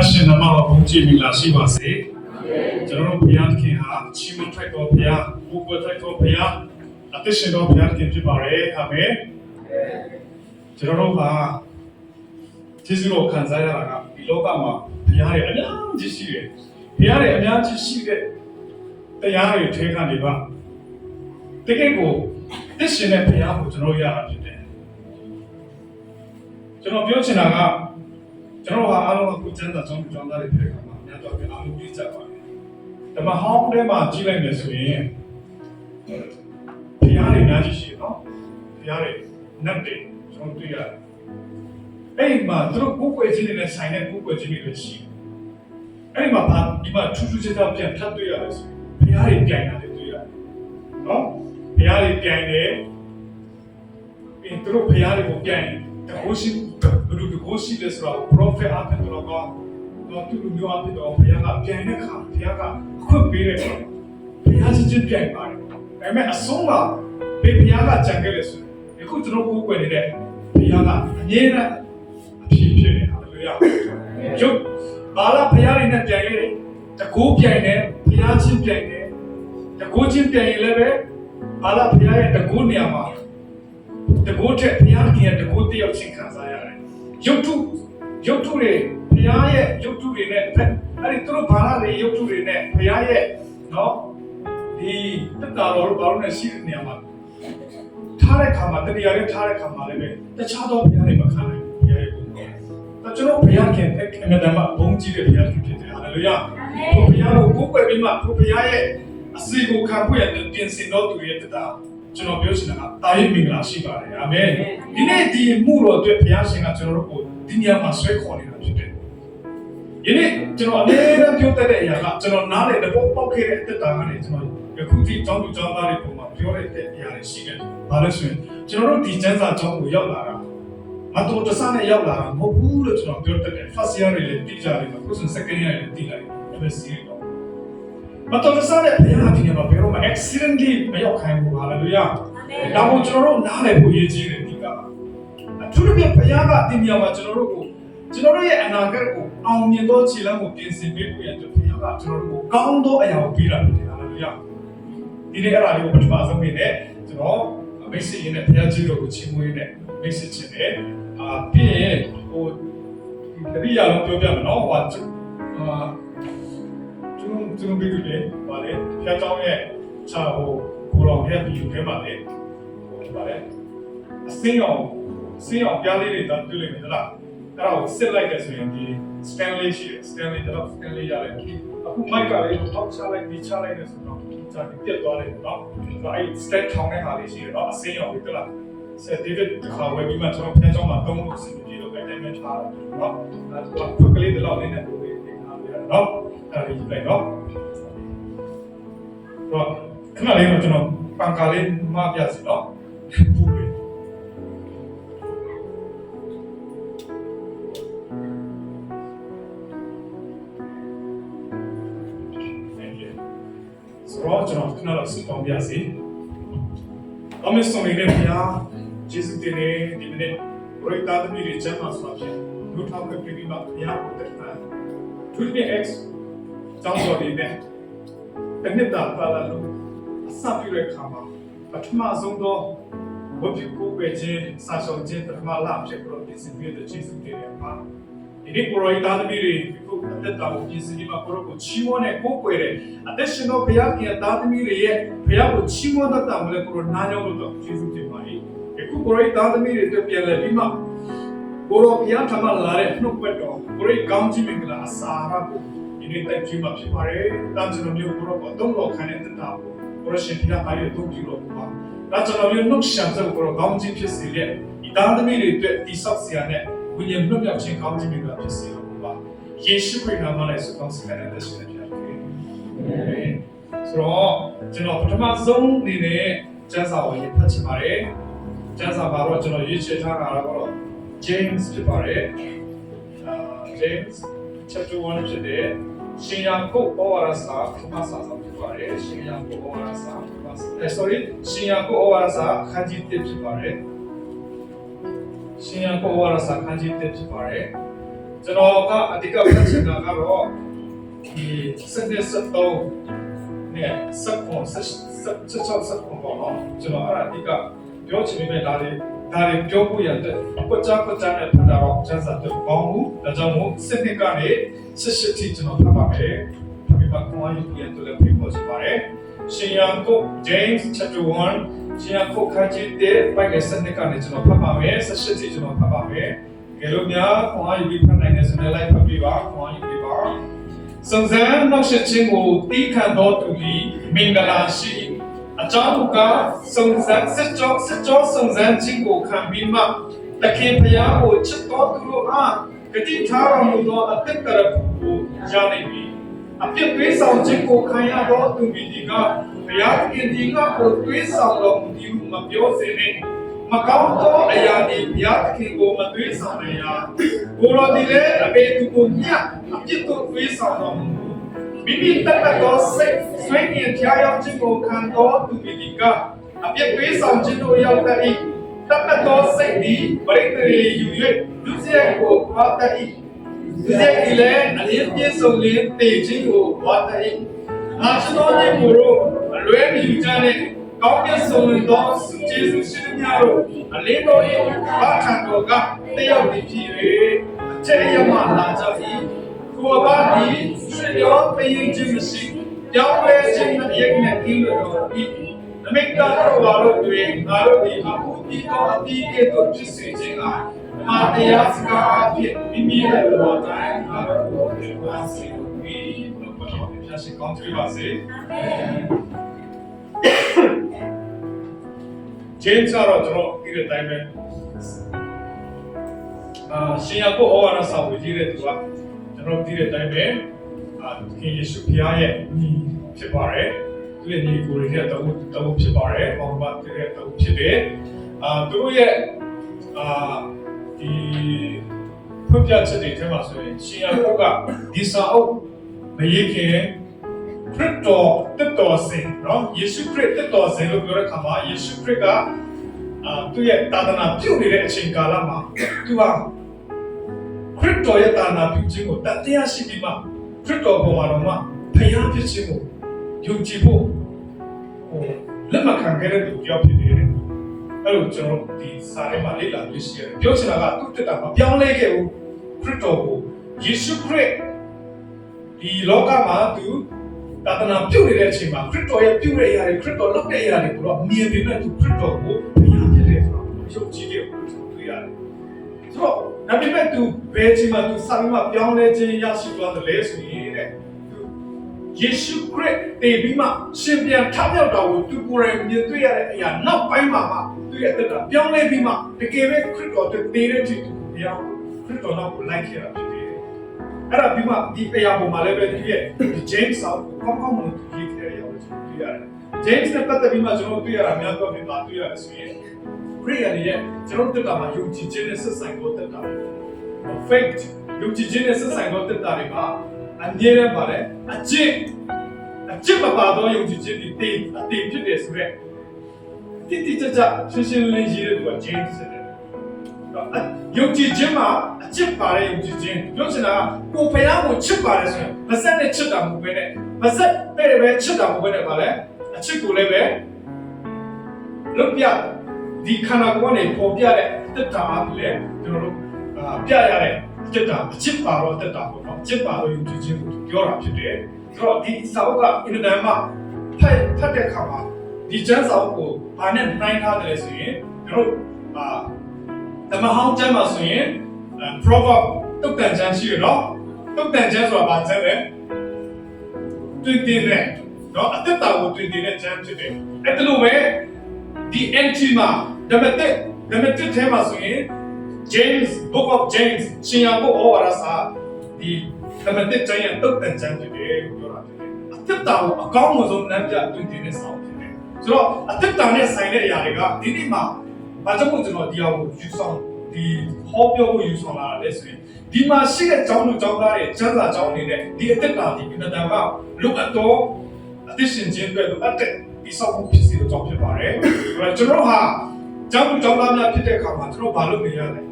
ရှင်နာမတော်ဘုန်းကြီးမင်္ဂလာရှိပါစေကျွန်တော်တို့ဘုရားသခင်ဟာချီးမွမ်းထိုက်တော်ဘုရားဘုရားထိုက်တော်ဘုရားအသက်ရှင်တော်ဘုရားသခင်ဖြစ်ပါတယ်အာမင်ကျွန်တော်တို့ဟာကျေးဇူးတော်ခံစားရတာကဒီလောကမှာဘုရားရဲ့အများကြီးရှိတယ်ဘုရားရဲ့အများကြီးရှိတဲ့တရားတွေထဲကနေပါတကယ်ကိုသက်ရှင်တဲ့ဘုရားကိုကျွန်တော်ရတာဖြစ်တယ်ကျွန်တော်ပြောချင်တာကကျွန်တော်ဟာအားလုံးကကျမ်းစာကျောင်းသားတွေဖြစ်တဲ့အခါမှာအများတော်ပြန်အားလုံးပြည့်ကြပါတယ်။ဒါမှဟောင်းထဲမှာကြည့်လိုက်မယ်ဆိုရင်ဘုရားတွေအများကြီးရှိတယ်နော်။ဘုရားတွေနတ်တွေကျွန်တော်တွေ့ရတယ်။အဲ့ဒီမှာသူတို့ကိုယ်ွယ်ခြင်းတွေနဲ့ဆိုင်တဲ့ကိုယ်ွယ်ခြင်းတွေလည်းရှိတယ်။အဲ့ဒီမှာဒီမှာထူးထူးခြားခြားပြန်ထပ်တွေ့ရတယ်ဆိုဘုရားတွေပြိုင်တာလည်းတွေ့ရတယ်။နော်။ဘုရားတွေပြိုင်တယ်။သူတို့ဘုရားတွေကိုပြိုင်တကိုးရှိဘုရားကိုရှိတယ်ဆိုတော့ prophet အဖြစ်တော့တော့သူလူမျိုးအဖြစ်တော့ဘုရားကပြန်တဲ့ခါဘုရားကခွင့်ပေးတဲ့ခါဘုရားချင်းပြန်ပါတယ်ဒါပေမဲ့အဆုံးမှာဘုရားကကြံခဲ့လို့ဆိုရင်အခုကျွန်တော်ကိုယ်ွယ်နေတဲ့ဘုရားကအမြဲတမ်းအဖြစ်ဖြစ်နေတာလို့ရကျုပ်ဘာလာဘုရားရင်းနဲ့ပြန်ခဲ့တယ်တကိုးပြန်တယ်ဘုရားချင်းပြန်တယ်တကိုးချင်းပြန်ရင်လည်းပဲဘာလာဘုရားရဲ့တကိုးနေရာမှာတကိုးထက်ဘုရားကြီးရဲ့တကိုးတယောက်ချင်းခံစားရတယ်ရုပ်ထုတွေဘုရားရဲ့ရုပ်ထုတွေနဲ့အဲ့ဒီသူတို့ဘာလာတွေရုပ်ထုတွေနဲ့ဘုရားရဲ့နော်ဒီတက်တာတော်ဘာလို့လဲရှိတဲ့နေရာမှာထားတဲ့ခါမှာတရားလေးထားတဲ့ခါမှာလည်းပဲတခြားသောဘုရားတွေမခံနိုင်ဘူးဘုရားရဲ့ဘုရားဒါကျွန်တော်ဘုရားခင်အမြဲတမ်းဘုန်းကြီးတဲ့ဘုရားခင်ဖြစ်တယ်ဟာလေလုယာဘုရားကိုကိုယ်ွယ်ပြီးမှဘုရားရဲ့အစီကိုခံဖို့ရတဲ့ပြင်ဆင်တော်သူရဲ့တရားကျွန်တော်ပြောချင်တာကတာရိပ်မင်္ဂလာရှိပါတယ်အာမင်ဒီနေ့ဒီမှုတော်အတွက်ဘုရားရှင်ကကျွန်တော်တို့ကိုဒီနေရာမှာဆွဲခေါ်နေတာဖြစ်တယ်ယနေ့ကျွန်တော်အမြဲတမ်းပြောတတ်တဲ့အရာကကျွန်တော်နားလေတပုတ်ပေါက်ခဲ့တဲ့အသက်တာကနေကျွန်တော်ယခုထိကျောင်းသူကျောင်းသားတွေပုံမှာပြောတဲ့အရာတွေရှိတယ်ဘာလို့ဆိုရင်ကျွန်တော်တို့ဒီကျမ်းစာကျောင်းကိုရောက်လာတာမတော်တဆနဲ့ရောက်လာတာမဟုတ်ဘူးလို့ကျွန်တော်ပြောတတ်တယ် first year တွေလည်းသိကြတယ်အခုဆို second year တွေသိလိုက်တယ် MSc တော့မတော်တဆနဲ့ဘုရားဒီနေ့မှာဘယ်တော့မှ accidentally မရောက်ခိုင်းဘူးဟာလေလုယာဒါကိုကျွန်တော်တို့နားလည်ဖို့ရည်ကြီးတယ်ဒီကအထူးသဖြင့်ဘုရားကဒီနေရာမှာကျွန်တော်တို့ရဲ့အနာဂတ်ကိုအောင်မြင်သောခြေလှမ်းကိုပြင်ဆင်ပေးဖို့ရတဲ့ဘုရားကကျွန်တော်တို့ကိုကောင်းသောအရာကိုပေးတာဖြစ်တယ်ဟာလေလုယာဒီနေ့အဲ့ဒါလေးကိုပထမဆုံးနေနဲ့ကျွန်တော်မိတ်ဆွေရင်းနဲ့ဘုရားကြီးတော်ကိုချီးမွမ်းနေမိတ်ဆွေချင်းနဲ့ပြီးရင်တတိယလုံးပြောပြမယ်နော်ကျွန်တော်ပြီးတယ်ဗါလေဖျက်တောင်းရဲ့ခြာကိုတော်ရဲ့ဗီဒီယိုထဲမှာလေဗါလေအစင်းအောင်ပြားလေးတွေတော့တွေ့လိမ့်မယ်လားအဲ့ဒါကိုစစ်လိုက်တယ်ဆိုရင်ဒီ Stanley ရှိတယ် Stanley တော့ Stanley ရတယ်အခု mic ကလေးထောက်ချလိုက်ပြီးချလိုက်တယ်ဆိုတော့ဇာတိပြတ်သွားတယ်နော်အဲ့ stand ထောင်းတဲ့ဟာလေးရှိတယ်နော်အစင်းအောင်ပြီလားဆက်ဒီတစ်ခါဝယ်ပြီးမှကျွန်တော်ဖျက်တောင်းမှာသုံးလို့စီပြီးတော့အဲ့တိုင်းပဲထားတယ်နော်အဲ့တော့ခွက်ကလေးတော့လေးနဲ့တို့လေးတင်ထားပြီးတော့နော်အဲ့ဒါယူလိုက်နော်တော့ခဏလေးတော့ကျွန်တော်ပန်ကာလေးမပြစီနော်ပူလေးဆိုတော့ကျွန်တော်ခဏတော့စတောင်းပြစီအမေဆုံးနေတဲ့ဘုရားယေရှုတင်နေဒီနေ့ဘရိတာသမီးတွေကျမ်းမှာဆိုတော့လူထောက်ပဲပြည်ပြီးမှဘုရားကိုတက်တာသူတွေ X ကျောင်းတော်တွေနဲ့တနစ်တာပါလာလို့အစပြုတဲ့ခါမှာပထမဆုံးတော့ဝတ်ပြုကိုပဲခြင်းစာဆောင်ခြင်းပထမလာဖြစ်လို့ဒီစင်ပြီးတဲ့ယေရှုတင်ရဲ့မှာဒီနေ့ဘရိတာသမီးတွေကိုအသက်တာကိုပြင်ဆင်ပြီးမှကိုရောကိုချီးမွမ်းတဲ့ကိုယ်ွယ်တဲ့အသက်ရှင်သောဘုရားခင်သားသမီးတွေရဲ့ဘုရားကိုချီးမွမ်းတတ်တာမလဲကိုရောနားကြောင်းလို့တော့ယေရှုတင်ပါ၏အခုကိုရောသားသမီးတွေအတွက်ပြန်လဲပြီးမှကိုရောဘုရားထမလာတဲ့နှုတ်ပတ်တော်ကိုရောကောင်းချီးမင်္ဂလာအစာရကိုဒီနေ့တိုက်ကြည့်မှဖြစ်ပါတယ်။ဒါကျွန်တော်မျိုးကိုရောတော့တော့ခံတဲ့တာကိုကိုရောရှင်ပြတာရဲ့တုံးကြည့်လို့ပါ။ဒါကျွန်တော်မျိုးနှုတ်ရှမ်းတဲ့ကိုရောကောင်းချီးဖြစ်စေတဲ့ဒီသားသမီးတွေအတွက်ဒီဆောက်စရာနဲ့ဝိညာဉ်လွတ်မြောက်ခြင်းကောင်းချီးမင်္ဂလာဖြစ်စေလို့ပါ။ယေရှုခရစ်နာမနဲ့ဆုတောင်းစကားနဲ့ရှင်ပြပါတယ်။ဆိုတော့ကျွန်တော်ပထမဆုံးအနေနဲ့ကျမ်းစာကိုရေးဖတ်ချင်ပါတယ်။ကျမ်းစာမှာတော့ကျွန်တော်ရေးချထားတာကတော့ James ဖြစ်ပါတယ်။ James chapter 1ဖြစ်တဲ့ရှင်ယာကုပ်ဩဝါဒစာခမစာဆောင်ဖြစ်ပါတယ်။ရှင်ယာကုပ်ဩဝါဒစာရှင်ယာကုပ်ဩဝါဒစာခန်းကြီး1ဖြစ်ပါတယ်။ရှင်ယာကုပ်ဩဝါဒစာခန်းကြီး1ဖြစ်ပါတယ်။ ကျွန်တော်ကအဓိကဖတ်ချင်တာကတော့ဒီစနစ်စတော့နဲ့စက်ကွန်ဆက်ပေါ့နော်ကျွန်တော်အဲ့ဒါအဓိကပြောချင်ပေမဲ့ဒါတွေပြောဖို့ရတဲ့အကွက်ကြားနဲ့ဖတ်တာတော့ကျန်းစာတော့ကောင်းဘူးဒါကြောင့်မို့စနစ်ကနေ18ထိကျွန်တော်ဖတ်ပါမယ်ဒီမှာကိုယ်ရည်တူလည်းပြောချင်ပါတယ်ရှင်ယာကုတ် James chapter 1ရှင်ယာကုတ်ခန်းကြီးတဲ့ဘိုက်ကစနစ်ကနေကျွန်တော်ဖတ်ပါမယ်18ထိကျွန်တော်ဖတ်ပါမယ်ကဲလို့များကိုယ်ရည်ဖတ်နိုင်တဲ့စနစ်လိုက်ဖတ်ပြပါကိုယ်ရည်ပါစုံစမ်းနှောက်ယှက်ခြင်းကိုတီးခံတော်သူသည်မင်္ဂလာရှိအကြောင်းကစုံစမ်းစစ်ကြောစုံစမ်းခြင်းကိုခံပြီးမှတခင်ဖျားကိုချစ်တော်သူတို့အားဂတိထားတော်မူသောအသက်တရကိုရနိုင်ပြီအပြစ်ပေးဆောင်ခြင်းကိုခံရသောသူမည်ဒီကဘုရားခင်ဒီကကိုတွေးဆောင်တော်မူသည်ဟုမပြောစေနှင့်မကောင်းသောအရာတွေဘုရားခင်ကိုမတွေးဆောင်နိုင်ရာကိုယ်တော်ဒီလည်းအပေသူကိုမြတ်အပြစ်ကိုတွေးဆောင်တော်မူမိမိတတ်သောစိတ်ဆွေးငင်ဖျားယောင်းခြင်းကိုခံတော်သူမည်ဒီကအပြစ်ပေးဆောင်ခြင်းတို့ရောက်တတ်၏တတ်သောစိတ်သည်ပရိသေယူ၍လူစရိုက်ကိုဝါတတ်၏လူစရိုက်သည်လည်းအလင်းပြည့်စုံလင်းတည်ခြင်းကိုဝါတတ်၏ငါကျွန်တော်ရဲ့ကိုယ်တို့အလွဲမယူကြနဲ့ကောင်းကင်ဆုံးသောစုကျေးဇူးရှင်များတို့အလင်းတော်၏ဘာခံတော်ကတယောက်တည်းဖြစ်၍အထက်ရမှလာကြ၏ကိုယ်ပါဒီဆွေရောတည်ခြင်းမရှိကြောင်းလဲခြင်းနဲ့ရဲ့နဲ့ဒီလိုတော့ဤအမေရိကန်တော်ဘာလို့တွင်ငါတို့ဒီအခုဒီတော့အတီးကဲ့သို့ဖြစ်စေခြင်းကမာတရားစကားအဖြစ်မိမိရဲ့လောတိုင်းငါတို့ကိုပြပါစေပြီးတော့ဘာလို့ဖြစ်စေကောင်းချီးပါစေဂျေးစ်ကတော့ကျွန်တော်ဒီတဲ့အတိုင်းပဲရှင်ယာကုပ်ဩဝါဒစာဝေကြီးတဲ့သူကကျွန်တော်ဒီတဲ့အတိုင်းပဲခင်ယေရှုဖခင်ရဲ့ညီဖြစ်ပါတယ်သူရဲ့ညီကိုယ်ရဲ့တောင်းဖြစ်ပါတယ်ဘောင်ဘတ်တဲ့တောင်းဖြစ်တယ်သူတို့ရဲ့ဒီဖွင့်ပြချက်တွေထဲမှာဆိုရင်ရှင်ယာကုပ်ကဒီစာအုပ်မရေးခင်ခရစ်တော်တက်တော်စင်နော်ယေရှုခရစ်တက်တော်စင်လို့ပြောတဲ့အခါမှာယေရှုခရစ်ကသူရဲ့တာသနာပြုနေတဲ့အချိန်ကာလမှာသူကခရစ်တော်ရဲ့တာသနာပြုခြင်းကိုတတရားရှိပြီးမှခရစ်တော်ပေါ်မှာတော့မှဖျားဖြစ်ခြင်းကိုယုံကြည်ဖို့လက်မခံခဲ့တဲ့သူပြောဖြစ်နေတယ်အဲ့လိုကျွန်တော်ဒီစာထဲမှာလေ့လာတွေ့ရှိရတယ်ပြောချင်တာကသူတက်တာမပြောင်းလဲခဲ့ဘူးခရစ်တော်ကိုယေရှုခရစ်ဒီလောကမှာသူတာသနာပြုတ်နေတဲ့အချိန်မှာခရစ်တော်ရဲ့ပြုတ်တဲ့အရာတွေခရစ်တော်လုပ်တဲ့အရာတွေကိုတော့မြင်ပြီးမှသူခရစ်တော်ကိုဘုရားဖြစ်တယ်ဆိုတော့ယုံကြည်တယ်ကိုတွေ့ရတယ်ဆိုတော့ဒါပေမဲ့သူဘယ်ချိန်မှာသူစာပြီးမှပြောင်းလဲခြင်းရရှိသွားတယ်လဲဆိုရင်တဲ့ယေရှုခရစ်တည်ပြီးမှရှင်ပြန်ထမြောက်တော်ကိုသူကိုယ်တိုင်မြင်တွေ့ရတဲ့အရာနောက်ပိုင်းမှာသူရဲ့အသက်တာပြောင်းလဲပြီးမှတကယ်ပဲခရစ်တော်တည်တဲ့အချိန်သူဘုရားခရစ်တော်နောက်ကိုလိုက်ခဲ့တာဖြစ်တယ်အဲ့ဒါပြီးမှဒီအရာပေါ်မှာလည်းပဲဒီရဲ့ James ဆောက်ကောင်းကောင်းမလို့ရေးခဲ့ရအောင်တွေ့ရတယ် James နဲ့ပတ်သက်ပြီးမှကျွန်တော်တွေ့ရတာများတော့ဒီမှာတွေ့ရတယ်ဆိုရင်ခရစ်ယာန်ရဲ့ကျွန်တော်တက်တာမှာယုံကြည်ခြင်းနဲ့ဆက်ဆိုင်ကိုတက်တာ faith ယုံကြည်ခြင်းနဲ့ဆက်ဆိုင်ကိုတက်တာတွေမှာအမြဲတမ်းပါလေအကျင့်မပါတော့ယုံကြည်ခြင်းဒီတေးဖြစ်တယ်ဆိုရက်တိကျရှင်းလင်းရေးတဲ့သူက James ဆိုတယ်ယုံကြည်ခြင်းမှာအချစ်ပါတဲ့ယုံကြည်ခြင်းပြောချင်တာကကိုဖယားကိုချစ်ပါတယ်ဆိုရင်ဗစက်နဲ့ချစ်တာမဟုတ်ဘဲနဲ့ဗစက်ပဲချစ်တာမဟုတ်ဘဲနဲ့ပါလေအချစ်ကိုလည်းပဲလွတ်ပြဒီခန္ဓာကိုယ်နဲ့ပေါ်ပြတဲ့တက်တာအပြင်လေကျွန်တော်တို့ပြရတဲ့တက်တာအချစ်ပါတော့တက်တာပေါ့နော်အချစ်ပါတော့ယုံကြည်ခြင်းကိုပြောတာဖြစ်တယ်ဆိုတော့ဒီစာအုပ်ကအင်တာနက်မှာဖတ်တဲ့အခါမှာဒီကျမ်းစာအုပ်ကိုဘာနဲ့နိုင်ထားတယ်ဆိုရင်ကျွန်တော်တမဟောင်းကျမ်းမှာဆိုရင် proverb တုတ်တန်ကျမ်းရှိရနော်တုတ်တန်ကျမ်းဆိုတာဘာကျမ်းလဲတွေ့တဲ့နော်အသက်တာကိုတွေ့တဲ့ကျမ်းဖြစ်တယ်အဲ့ဒါလိုပဲဒီ entry မှာဓမ္မတက်ထဲမှာဆိုရင် book of James ရှင်ယာကုပ်ဩဝါဒစာဒီဓမ္မတက်ကျမ်းရဲ့တုတ်တန်ကျမ်းဖြစ်တယ်လို့ပြောတာဖြစ်တယ်အသက်တာကိုအကောင်းဆုံးနမ်းပြတွေ့တဲ့စာဖြစ်တယ်ဆိုတော့အသက်တာနဲ့ဆိုင်တဲ့အရာတွေကဒီနေ့မှာဘာကြောင့်ကျွန်တော်ဒီအရာကိုယူဆောင်ဒီဟောပြောဖို့ယူဆောင်လာတယ်ဆိုရင်ဒီမှာရှိတဲ့ကျောင်းသူကျောင်းသားတွေကျမ်းစာကျောင်းနေတဲ့ဒီအသက်တာဒီအင်တာနက်ကလူအတော်အသက်ရှင်ခြင်းအတွက်လိုအပ်တဲ့ဒီဆောက်ဖို့ဖြစ်စီတော့ကြောင်းဖြစ်ပါတယ်။ဒါကျွန်တော်ဟာကျောင်းသူကျောင်းသားများဖြစ်တဲ့အခါမှာကျွန်တော်ဘာလုပ်နေရလဲ။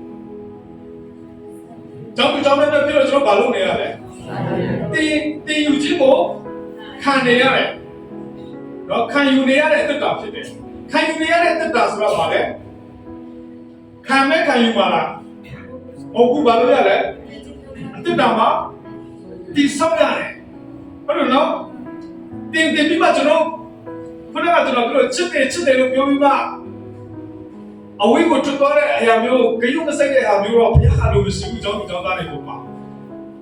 ကျ ကျောင်းသူကျောင်းသားတွေပြီးတော့ကျွန်တော်ဘာလုပ်နေရလဲတင်ယူခြင်းကိုခံနေရတယ်နော်ခံယူနေရတဲ့တက်တာဖြစ်တယ်ခံယူနေရတဲ့တက်တာဆိုတော့ဘာလဲခံမဲ့ခံယူပါလားဟုတ်ကူဘာလို့ရလဲတက်တာမှာဒီဆောက်ရတယ်ဟုတ်လို့နော်တင်ပြီးမှကျွန်တော်ခုနကကျွန်တော်တို့ချစ်တယ်လို့ပြောပြီးမှအဝေးကိုထွက်သွားတဲ့အရာမျိုးဂရုမစိုက်တဲ့အရာမျိုးတော့ဘုရားဟာလို့မရှိဘူးကျောင်းသားတွေကိုပါ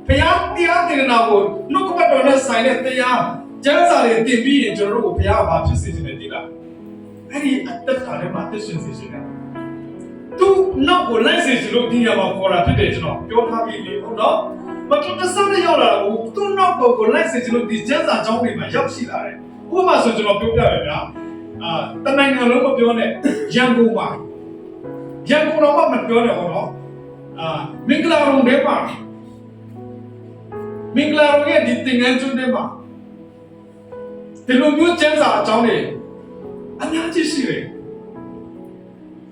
ဘုရားတရားတင်နာကိုနှုတ်ကပတ်တော်နဲ့ဆိုင်တဲ့တရားကျမ်းစာတွေတင်ပြီးရင်ကျွန်တော်တို့ကိုဘုရားဘာဖြစ်စေချင်တယ်သိလားအဲ့ဒီအတ္တထဲမှာသိရှင်စေချင်တယ်သူနောက်ကိုလိုက်စေချင်လို့ဒီညမှာခေါ်တာဖြစ်တယ်ကျွန်တော်ပြောထားပြီးလေဟုတ်နော်မတော်တဆနဲ့ရောက်လာတော့သူနောက်ကိုလိုက်စေချင်လို့ဒီကျမ်းစာကျောင်းတွေမှာရောက်ရှိလာတယ်ဥပမာဆိုကျွန်တော်ပြောပြရမယ်ဗျာတနိုင်ငံလုံးမပြောနဲ့ရန်ကုန်မှာရန်ကုန်တော့မပြောနဲ့ဟောနော်မင်္ဂလာရုံထဲမှာမင်္ဂလာရုံရဲ့ဒီသင်္ကန်းကျွန်းထဲမှာဒီလိုမျိုးကျမ်းစာအကြောင်းတွေအများကြီးရှိတယ်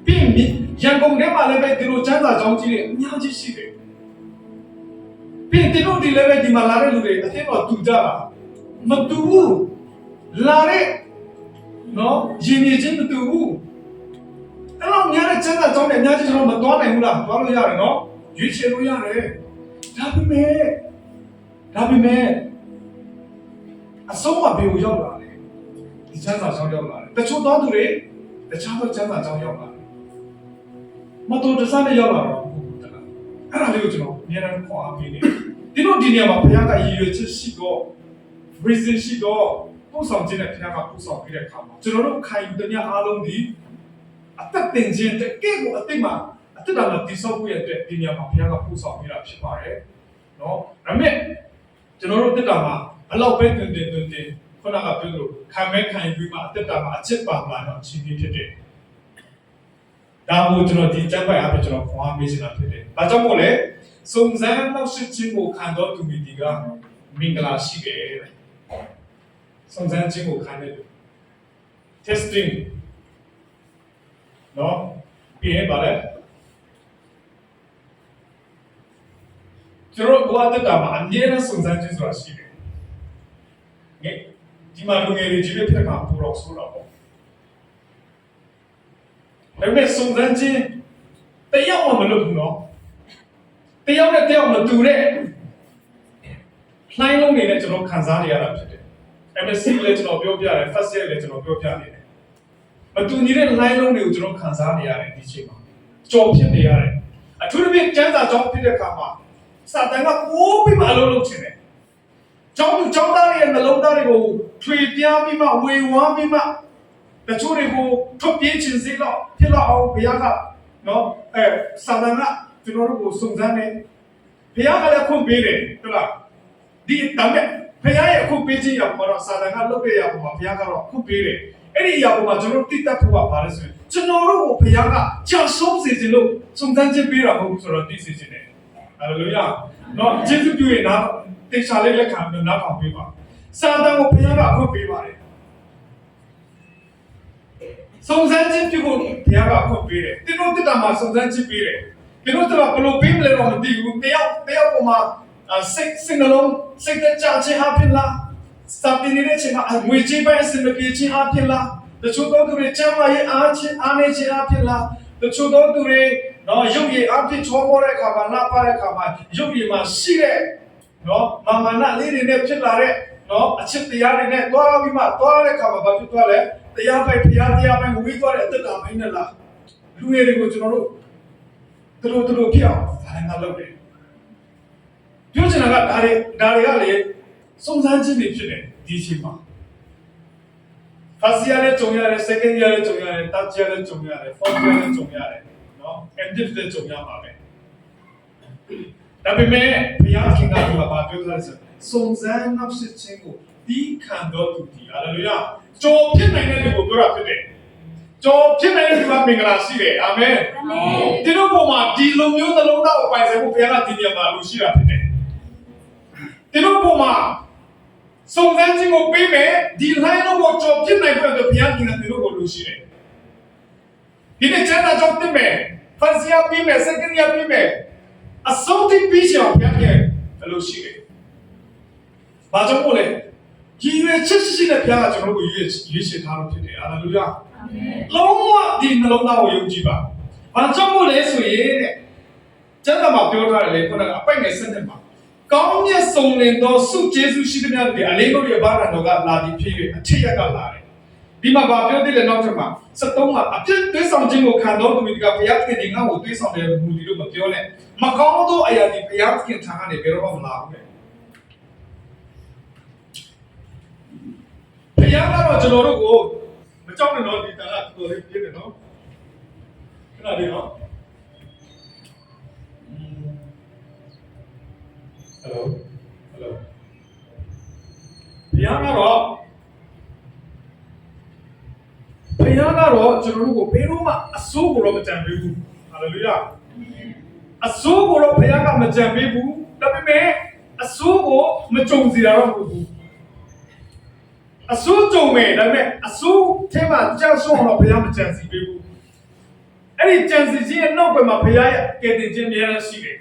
ပြီးရန်ကုန်ထဲမှာလည်းပဲဒီလိုကျမ်းစာအကြောင်းကြီးတွေအများကြီးရှိတယ်ပြီးဒီလိုဒီလည်းပဲဒီမှာလာတဲ့လူတွေအသိတော့တူကြတာမတူဘူးလာတဲ့နော်ရင်းနေချင်းမတူဘူးအဲ့တော့များတဲ့ကျမ်းစာအကြောင်းတွေအများကြီးကျွန်တော်မသွားနိုင်ဘူးလားသွားလို့ရတယ်နော်ရွေးချယ်လို့ရတယ်ဒါပေမဲ့အဆုံးအဘေကိုရောက်လာတယ်ဒီချမ်းသာဆောင်ရောက်လာတယ်တချို့သောသူတွေတခြားသောချမ်းသာဆောင်ရောက်လာတယ်မတော်တဆနဲ့ရောက်လာတော့အဲ့ဒါလေးကိုကျွန်တော်အများအားခေါ်အားပေးနေဒီလိုဒီနေရာမှာဘုရားကရည်ရွယ်ချက်ရှိတော့ reason ရှိတော့ပို့ဆောင်ခြင်းနဲ့ဘုရားကပို့ဆောင်ပေးတဲ့အခါမှာကျွန်တော်တို့ခံယူတဲ့အားလုံးဒီအသက်တင်ခြင်းတကယ်ကိုအတိတ်မှာအသက်တာမှာတည်ဆောက်ဖို့ရတဲ့ဒီနေရာမှာဘုရားကပို့ဆောင်ပေးတာဖြစ်ပါတယ်နော်ဒါပေမဲ့ကျွန်တော်တို့တက်တာမှာဘလောက်ပဲတင်ခုနကပြောလို့ခံမဲ့ခံယူပြီးမှတက်တာမှာအချစ်ပါမှာတော့ချင်းချင်းဖြစ်တယ်ဒါကိုကျွန်တော်ဒီစက်ပိုက်အားဖြင့်ကျွန်တော်ခေါ်အားပေးနေတာဖြစ်တယ်ဒါကြောင့်မို့လဲစုံစမ်းနောက်ရှိခြင်းကိုခံတော်သူမိဒီကမင်္ဂလာရှိတယ်စုံစမ်းခြင်းကိုခံတယ် testing နော်ပြီးရင်ပါလေကျွန်တော်ဘာတက်တာမှာအမြဲတမ်းစုံစမ်းခြင်းဆိုတာရှိတယ်ဒီမှာလူငယ်တွေကြီးဖြစ်တာပူတော့ဆိုတော့ပေါ့ဒါပေမဲ့စုံစမ်းခြင်းတရားမှမလုပ်ဘူးနော်တရားနဲ့တရားမတူတဲ့လှိုင်းလုံးတွေနဲ့ကျွန်တော်ခံစားနေရတာဖြစ်တယ် MSc လည်းကျွန်တော်ပြောပြတယ် first year လည်းကျွန်တော်ပြောပြနေတယ်မတူညီတဲ့လှိုင်းလုံးတွေကိုကျွန်တော်ခံစားနေရတယ်ဒီချိန်မှာကြော်ဖြစ်နေရတယ်အထူးသဖြင့်ကျမ်းစာကြောင်းဖြစ်တဲ့အခါမှာစာတန်ကပိုးပြီးမှအလုပ်လုပ်ချင်တယ်ကျောင်းသားတွေရဲ့နှလုံးသားတွေကိုထွေပြားပြီးမှဝေဝါးပြီးမှတချို့တွေကိုထုတ်ပြေးခြင်းစိတ်တော့ဖြစ်တော့အောင်ဘုရားကနော်စာတန်ကကျွန်တော်တို့ကိုစုံစမ်းနေဘုရားကလည်းခွင့်ပေးတယ်ဟုတ်လားဒီတမ်းမဲ့ဘုရားရဲ့ခွင့်ပေးခြင်းရောက်တော့စာတန်ကလုပ်ခဲ့ရပုံမှာဘုရားကတော့ခွင့်ပေးတယ်အဲ့ဒီအရာပေါ်မှာကျွန်တော်တိတက်ဖို့ကဘာလဲဆိုရင်ကျွန်တော်တို့ကိုဘုရားကကြောက်ဆုံးစေခြင်းလို့စုံစမ်းခြင်းပေးတာမဟုတ်ဘူးဆိုတော့သိစေခြင်းတယ်ဟာလေလုယာနော်ယေရှုပြုရဲ့နာတေချာလေးလက်ခံပြီးနားထောင်ပေးပါစာတန်ကိုဘုရားကခွင့်ပေးပါတယ်စုံစမ်းခြင်းပြုဖို့ဘုရားကခွင့်ပေးတယ်တင်းတို့တက်တာမှာစုံစမ်းခြင်းပေးတယ်တင်းတို့တက်တာဘလို့ပေးမလဲတော့မသိဘူးတယောက်ပေါ်မှာစိတ်နှလုံးစိတ်ကြခြင်းအဖြစ်လားစာတင်နေတဲ့ချိန်မှာငွေကြေးပိုင်းအစမပြေခြင်းအဖြစ်လားတချို့သောသူတွေကျမ်းမာရေးအားနေခြင်းအဖြစ်လားတချို့သောသူတွေနော်ရုပ်ရည်အဖြစ်ချောပေါ်တဲ့အခါမှာနားပါတဲ့အခါမှာရုပ်ရည်မှာရှိတဲ့နော်မာနလေးတွေနဲ့ဖြစ်လာတဲ့နော်အချစ်တရားတွေနဲ့တွားပြီးမှတွားတဲ့အခါမှာဘာဖြစ်သွားလဲတရားပိုင်ဘုရားတရားပိုင်ဝေးသွားတဲ့အတ္တပိုင်းနဲ့လားလူငယ်တွေကိုကျွန်တော်တို့သူတို့ဖြစ်အောင်ဒါလည်းငါလုပ်တယ်ပြောချင်တာကဒါတွေကလေစုံစမ်းခြင်းတွေဖြစ်တယ်ဒီချိန်မှာ first year လည်းကြုံရတယ် second year လည်းကြုံရတယ် third year လည်းကြုံရတယ် fourth year လည်းကြုံရတယ်နော် ended လည်းကြုံရမှာပဲဒါပေမဲ့ဘုရားခင်ကဘာပြောလဲဆိုစုံစမ်းနောက်ရှိခြင်းကိုဒီခံတော်သူဒီဟာလေလုယာကြော်ဖြစ်နိုင်တဲ့လူကိုပြောတာဖြစ်တယ်ကြော်ဖြစ်နိုင်တဲ့လူကမင်္ဂလာရှိတယ်အာမင်ဒီလိုပုံမှာဒီလိုမျိုးနှလုံးသားကိုပိုင်ဆိုင်ဖို့ဘုရားကဒီနေရာမှာလူရှိတာဖြစ်တယ်ဒီလိုပုံမှာစုံစမ်းခြင်းကိုပေးမယ်ဒီလိုင်းလုံးကိုကြော်ဖြစ်နိုင်ဖို့အတွက်ဘုရားကဒီလိုကိုလူရှိတယ်ဒီနေ့ကျမ်းစာကြောင့်ပြင်မယ် first year ပြီးမယ် second year ပြီးမယ် အဆုံးထိပြီးချင်အောင်ဘုရားရဲ့အလိုရှိတယ်။ဘာကြောင့်မို့လဲ။ရည်ရွယ်ချက်ရှိတဲ့ဘုရားကကျွန်တော်တို့ကိုရွေးချယ်ထားလို့ဖြစ်တယ်။ဟာလေလုယာ။အာမင်။လုံးဝဒီနှလုံးသားကိုယုံကြည်ပါ။ဘာကြောင့်မို့လဲဆိုရင်တဲ့ကျမ်းစာမှာပြောထားတယ်လေခုနကအပိုက်ငယ်7နှစ်မှာကောင်းမြတ်ဆုံးလင်သောစုကျေးဇူးရှိသမျှတွေအလေးတို့ရဲ့ဘာသာတော်ကလာပြီးဖြစ်၍အထက်ရက်ကလာတယ်။ဒီမှာဘာပြောသေးလဲနောက်ထပ်မှာ73မှာအပြစ်သွေးဆောင်ခြင်းကိုခံတော်သူတွေကဘုရားသခင်ငါ့ကိုသွေးဆောင်တယ်မူဒီလို့မပြောနဲ့။မကောင်းသောအရာတွေဘုရားသခင်ထံကနေဘယ်တော့မှမလာဘူးလေ။ဘုရားကတော့ကျွန်တော်တို့ကိုမကြောက်နဲ့တော့ဒီတန်ခါတော်လေးပြည့်တယ်နော်။ခဏလေးနော်။ Hello ဘုရားကတော့ကျွန်တော်တို့ကိုဘယ်တော့မှအဆိုးကိုတော့မကြံပေးဘူးဟာလေလုယာအဆိုးကိုတော့ဘုရားကမကြံပေးဘူးဒါပေမဲ့အဆိုးကိုမကြုံစီတာတော့မဟုတ်ဘူးအဆိုးကြုံမယ်ဒါပေမဲ့အဆိုးထဲမှာကြောက်ဆုံးတော့ဘုရားမကြံစီပေးဘူးအဲ့ဒီကြံစီခြင်းရဲ့နောက်ွယ်မှာဘုရားရဲ့ကယ်တင်ခြင်းများရှိတယ်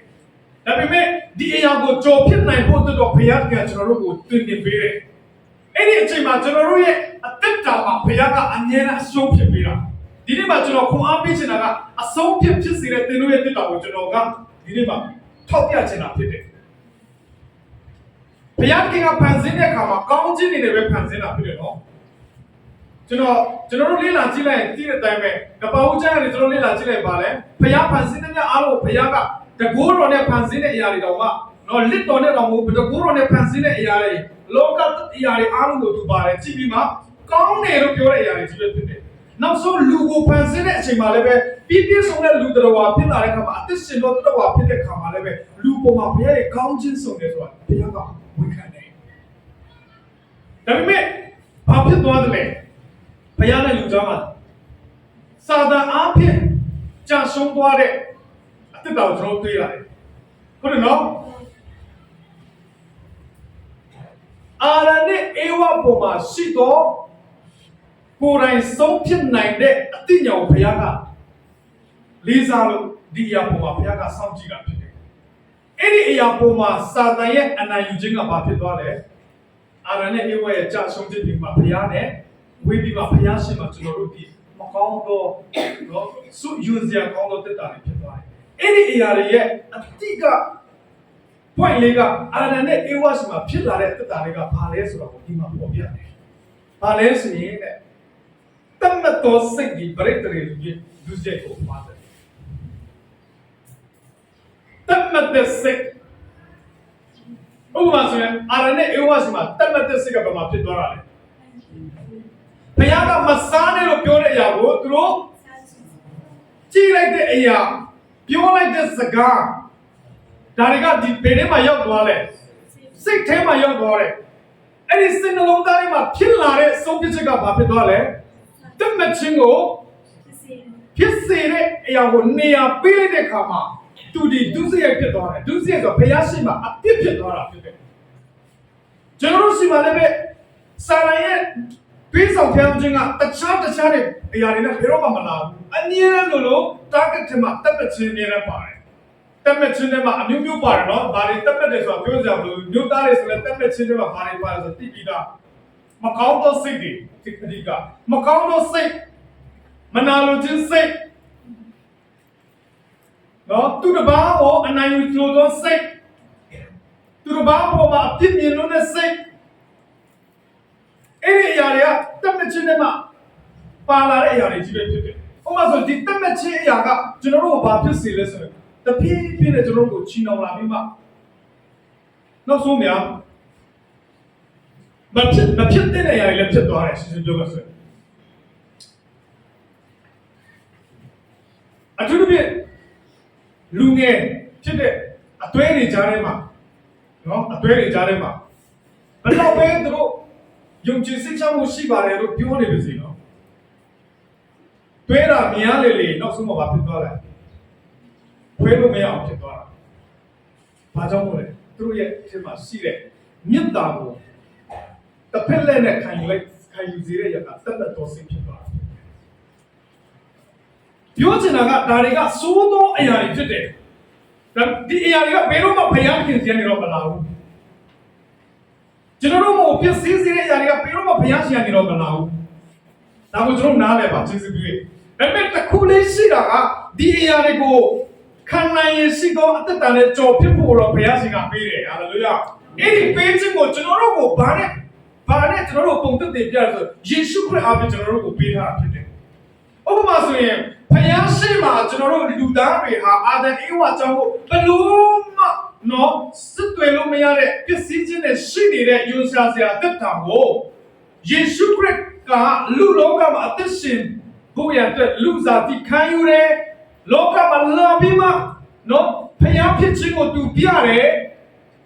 ဒါပေမဲ့ဒီအရာကိုကြော်ဖြစ်နိုင်ဖို့တော့ဘုရားကကျွန်တော်တို့ကိုသင်တင်ပေးတယ်။အဲ့ဒီအချိန်မှာကျွန်တော်တို့ရဲ့အသက်တာမှာဘုရားကအမြဲတမ်းအဆုံးဖြစ်ပေးတာ။ဒီနေ့မှာကျွန်တော်ခွန်အားပေးချင်တာကအဆုံးဖြစ်စေတဲ့သင်တို့ရဲ့တက်တာကိုကျွန်တော်ကဒီနေ့မှာထောက်ပြချင်တာဖြစ်တယ်။ဘုရားကဖန်ဆင်းတဲ့အခါမှာကောင်းခြင်းတွေနဲ့ပဲဖန်ဆင်းတာဖြစ်တယ်နော်။ကျွန်တော်တို့လေ့လာကြည့်လိုက်ရင်ဒီတဲ့အတိုင်းပဲကပ္ပဦးကျမ်းကနေကျွန်တော်လေ့လာကြည့်လိုက်ပါလေ။ဘုရားဖန်ဆင်းတဲ့အားလုံးဘုရားကတကိုးတော်နဲ့ဖန်ဆင်းတဲ့အရာတွေတော့ကနော်လစ်တော်နဲ့တော့မဟုတ်ဘူးတကိုးတော်နဲ့ဖန်ဆင်းတဲ့အရာတွေလောကအရာတွေအားလုံးကိုသူပါတယ်ကြည့်ပြီးမှကောင်းတယ်လို့ပြောတဲ့အရာတွေကြီးပဲဖြစ်တယ်။နောက်ဆုံးလူကိုဖန်ဆင်းတဲ့အချိန်မှာလည်းပဲပြည့်စုံတဲ့လူတော်ဝါဖြစ်လာတဲ့အခါမှာအသက်ရှင်တော်တော်ဝါဖြစ်တဲ့အခါမှာလည်းပဲလူပေါ်မှာဘုရားရဲ့ကောင်းခြင်းစုံတယ်ဆိုတာဘုရားကဝန်ခံတယ်။ဒါပေမဲ့ဘာဖြစ်သွားသလဲဘုရားနဲ့လူကြားမှာစာတန်အားဖြင့်ကြာရှုံးသွားတဲ့အသက်တော်ကျွန်တော်တွေ့ရတယ်ဟုတ်တယ်နော်အာရနဲ့အေဝါပေါ်မှာရှိတော့ကိုယ်တိုင်ဆုံးဖြစ်နိုင်တဲ့အတိညာကိုဘုရားကလေးစားလို့ဒီအရာပေါ်မှာဘုရားကစောင့်ကြည့်တာဖြစ်တယ်အဲ့ဒီအရာပေါ်မှာစာတန်ရဲ့အနိုင်ယူခြင်းကဘာဖြစ်သွားလဲအာရနဲ့အေဝါရဲ့ကြာရှုံးခြင်းဒီမှာဘုရားနဲ့ဝေးပြီးမှဘုရားရှင်မှာကျွန်တော်တို့ဒီမကောင်းတော့နော်စုယူစရာကောင်းတော့တက်တာဖြစ်သွားတယ်အဲ့ဒီအရာတွေရဲ့အတိက point လေးကအာရနဲ့အေဝါရှိမှာဖြစ်လာတဲ့တက်တာလေးကဘာလဲဆိုတော့ဒီမှာပေါ်ပြတယ်။ဘာလဲဆိုရင်တဲ့တမတော်စိတ်ဒီပရိသေတွေလူကျက်ကိုပါတယ်။တမတဲ့စိတ်ဥပမာဆိုရင်အာရနဲ့အေဝါရှိမှာတမတဲ့စိတ်ကဘာမှဖြစ်သွားတာလဲ။ဘုရားကမစားနဲ့လို့ပြောတဲ့အရာကိုသူတို့ကြည့်လိုက်တဲ့အရာပြောလိုက်တဲ့စကားဒါတွေကဒီဘယ်ထဲမှာရောက်သွားလဲစိတ်ထဲမှာရောက်သွားတယ်အဲ့ဒီစိတ်နှလုံးသားထဲမှာဖြစ်လာတဲ့ဆုံးဖြတ်ချက်ကဘာဖြစ်သွားလဲတမချင်းကိုဖြစ်စေတဲ့အရာကိုနေရာပေးလိုက်တဲ့အခါမှာသူဒီဒုစရိုက်ဖြစ်သွားတယ်ဒုစရိုက်ဆိုဘုရားရှိခိုးအပြစ်ဖြစ်သွားတာဖြစ်တယ်ကျွန်တော်တို့ရှိမှလည်းပဲစာရရဲ့ပေးဆောင်ဖျောင်းခြင်းကတခြားတဲ့အရာတွေနဲ့ဘယ်တော့မှမလာဘူးအနည်းနဲ့လို့ target ထဲမှာတမချင်းနေရပါတယ်တတ်မဲ့ချင်းတွေမှာအမျိုးမျိုးပါတယ်နော်။ဘာတွေတတ်မဲ့တယ်ဆိုတာပြောကြမလို့မျိုးသားတွေဆိုလည်းတတ်မဲ့ချင်းတွေမှာဘာတွေပါတယ်ဆိုသိပြီးသားမကောင်းသောစိတ်တွေဒီအဓိကမကောင်းသောစိတ်မနာလိုခြင်းစိတ်နော်သူတစ်ပါးကိုအနိုင်ယူလိုသောစိတ်သူတစ်ပါးပေါ်မှာအပြစ်မြင်လို့တဲ့စိတ်အဲ့ဒီအရာတွေကတတ်မဲ့ချင်းတွေမှာပါလာတဲ့အရာတွေကြီးပဲဖြစ်တယ်။ဥပမာဆိုဒီတတ်မဲ့ချင်းအရာကကျွန်တော်တို့ဘာဖြစ်စေလဲဆိုရင်တပြည့်ပြည့်နဲ့ကျွန်တော်တို့ကိုချီနှောင်လာပြီးမှနောက်ဆုံးများမဖြစ်တဲ့အရာတွေလည်းဖြစ်သွားတယ်ရှင်းရှင်းပြောလို့ဆိုရင်အထူးသဖြင့်လူငယ်ဖြစ်တဲ့အသွေးတွေကြားထဲမှာနော်အသွေးတွေကြားထဲမှာဘယ်တော့ပဲသူတို့ယုံကြည်စိတ်ချမှုရှိပါတယ်လို့ပြောနေပါစေနော်တွေးတာမြင်ရလေနောက်ဆုံးမှာဘာဖြစ်သွားလဲဝဲလို့မရအောင်ဖြစ်သွားတာ။ဘာကြောင့်လဲသူတို့ရဲ့အထက်မှာရှိတဲ့မြတ်တာကိုတစ်ဖက်လက်နဲ့ခံယူစေတဲ့ရကတက်တက်တော်စိတ်ဖြစ်သွားတာ။ပြောချင်တာကဒါတွေကစိုးသောအရာတွေဖြစ်တယ် ဒီအရာတွေကဘယ်တော့မှဖယားခင်စီကနေတော့မလာဘူးကျွန်တော်တို့ကိုပြည့်စည်စေတဲ့အရာတွေကဘယ်တော့မှဖယားရှင်ကနေတော့မလာဘူးဒါကိုကျွန်တော်နားလည်ပါကျေးဇူးပြုဒါပေမဲ့တစ်ခုလေးရှိတာကဒီအရာတွေကိုခံနိုင်ရရှိသောအသက်တာနဲ့ကြော်ဖြစ်ဖို့တော့ဘုရားရှင်ကပေးတယ်ဟာလေလုယာအဲ့ဒီပေးခြင်းကိုကျွန်တော်တို့ကိုဘာနဲ့ကျွန်တော်တို့ပုံသက်တည်ပြရဆိုယေရှုခရစ်အားဖြင့်ကျွန်တော်တို့ကိုပေးထားတာဖြစ်တယ်ဥပမာဆိုရင်ဘုရားရှင်မှာကျွန်တော်တို့လူသားတွေဟာအာဒံဧဝါကြောင့်ဘလို့မှနော်စစ်တွေလို့မရတဲ့ပစ္စည်းချင်းနဲ့ရှိနေတဲ့ယူဆရာအသက်တာကိုယေရှုခရစ်ကလူလောကမှာအသက်ရှင်ဖို့ရတဲ့လူစားတိခံယူတယ်လောကမှာလာပြီးမှနော်ဖျားဖြစ်ခြင်းကိုသူပြတယ်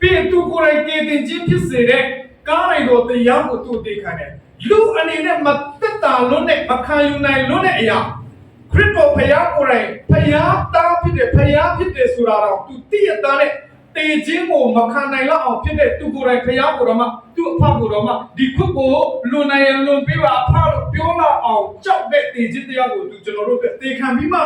ပြီးသူကိုယ်တိုင်တည်ခြင်းဖြစ်စေတဲ့ကားလိုက်တော်တရားကိုသူသိခံတယ်လူအနေနဲ့မသက်တာလို့နဲ့မခံယူနိုင်လို့နဲ့အရာခရစ်တော်ဖျားကိုယ်တိုင်ဖျားသားဖြစ်တယ်ဖျားဖြစ်တယ်ဆိုတာတော့သူသိရတဲ့တည်ခြင်းကိုမခံနိုင်လောက်အောင်ဖြစ်တဲ့သူကိုယ်တိုင်ဖျားကိုယ်တော်မှသူ့အဖကိုယ်တော်မှဒီခွတ်ကိုလွန်နိုင်ရလွန်ပေးပါအဖလို့ပြောလာအောင်ကြောက်တဲ့တည်ခြင်းတရားကိုသူကျွန်တော်တို့သိခံပြီးမှ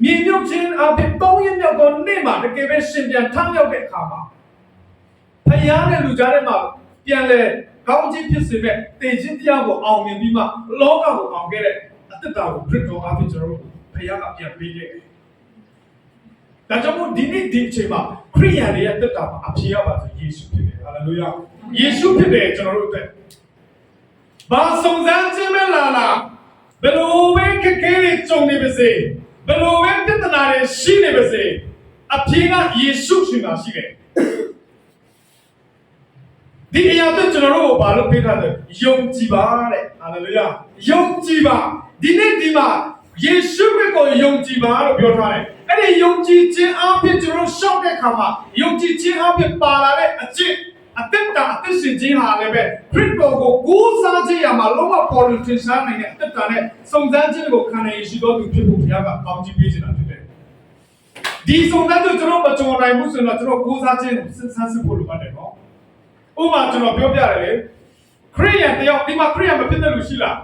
မြေမြုပ်ခြင်းအဖြစ်3ရက်မြောက်သောနေ့မှာတကယ်ပဲရှင်ပြန်ထမ်းရောက်တဲ့အခါမှာဖယားနဲ့လူကြားထဲမှာပြန်လဲကောင်းခြင်းဖြစ်စေမဲ့တည်ခြင်းတရားကိုအောင်မြင်ပြီးမှလောကကိုအောင်ခဲ့တဲ့အသက်တာကိုခရစ်တော်အဖြစ်ကျွန်တော်တို့ဖယားကပြန်ပေးခဲ့တယ်။ဒါကြောင့်မို့ဒီနေ့ဒီအချိန်မှာခရိယန်တွေရဲ့သက်တာမှာအဖြစ်ရပါဆိုယေရှုဖြစ်တယ်။ဟာလေလုယာ။ယေရှုဖြစ်တယ်ကျွန်တော်တို့အတွက်ဘာစုံစမ်းခြင်းမဲ့လာဘယ်လိုပဲခက်ခဲတွေကြုံနေပါစေဘယ်လိုပဲပြဿနာတွေရှိနေပါစေအဖြစ်ကယေရှုရှင်သာရှိတယ်ဒီအရာတော့ကျွန်တော်တို့ဘာလို့ပေးထားလဲယုံကြည်ပါတဲ့ဟာလေလုယာယုံကြည်ပါဒီနေ့ဒီမှာယေရှုကိုယုံကြည်ပါလို့ပြောထားတယ်အဲ့ဒီယုံကြည်ခြင်းအပြင်ကျွန်တော်ရှောက်တဲ့ခါမှာယုံကြည်ခြင်းအပြင်ပါလာတဲ့အကျင့်အသက်တာအသက်ရှင်ခြင်းဟာလည်းပဲခရစ်တော်ကိုကိုးစားခြင်းရမှာလုံးဝပေါ်လွင်ထင်ရှားနိုင်တဲ့အသက်တာနဲ့စုံစမ်းခြင်းကိုခံနိုင်ရှိတော်သူဖြစ်ဖို့ဘုရားကကောင်းချီးပေးနေတာဖြစ်တယ်ဒီစုံစမ်းခြင်းကျွန်တော်မကြုံနိုင်ဘူးဆိုတော့ကျွန်တော်ကိုးစားခြင်းကိုစဉ်းစားစစ်ဖို့လိုပါတယ်နော်ဥပမာကျွန်တော်ပြောပြရတယ်လေခရိယန်တယောက်ဒီမှာခရိယန်မဖြစ်တဲ့လူရှိလား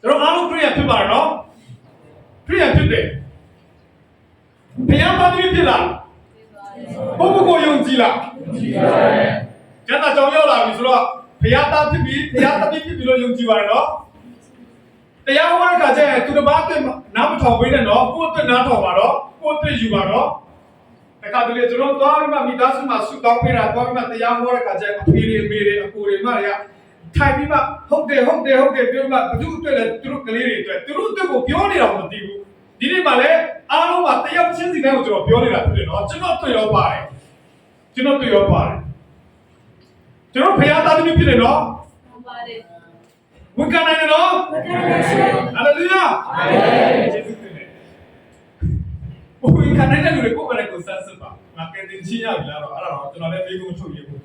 ကျွန်တော်အားလုံးခရိယန်ဖြစ်ပါတော့ခရိယန်ဖြစ်တယ်ဘုရားပါတိဖြစ်လားဘုရားကိုယုံကြည်လားကျန်တာကြောင့်ရောက်လာပြီဆိုတော့ဘုရားသားဖြစ်ပြီးဘုရားတပည့်ဖြစ်ပြီးလို့ယုံကြည်ပါတယ်နော်တရားဟောတဲ့အခါကျရင်သူတစ်ပါးအတွက်နားမထောင်ပေးနဲ့နော်ကိုယ့်အတွက်နားထောင်ပါတော့ကိုယ့်အတွက်ယူပါတော့တခါတလေကျွန်တော်သွားပြီးမှမိသားစုမှာဆုတောင်းပေးတာသွားပြီးမှတရားဟောတဲ့အခါကျရင်အဖေတွေအမေတွေအကိုတွေမတွေကထိုင်ပြီးမှဟုတ်တယ်ပြောမှဘသူအတွက်လဲသူတို့ကလေးတွေအတွက်သူတို့အတွက်ကိုပြောနေတော့မသိဘူးဒီနေ့မှလည်းအားလုံးကတယောက်ချင်းစီတိုင်းကိုကျွန်တော်ပြောနေတာဖြစ်တယ်နော်ကျွန်တော်တွေ့ရောပါတယ်ကျွန်တော်ဘုရားသားသမီးဖြစ်တယ်နော်ဟုတ်ပါတယ်ဝန်ခံနိုင်တယ်နော်ဝန်ခံနိုင်ရှင်ဟာလေလုယာအာမင်ယေရှုခရစ်ဝန်ခံနိုင်တဲ့လူတွေကိုယ်ကိုစမ်းစစ်ပါငါကယ်တင်ခြင်းရပြီလားတော့အဲ့ဒါတော့ကျွန်တော်လည်းပြေကုန်ထုတ်ရဖို့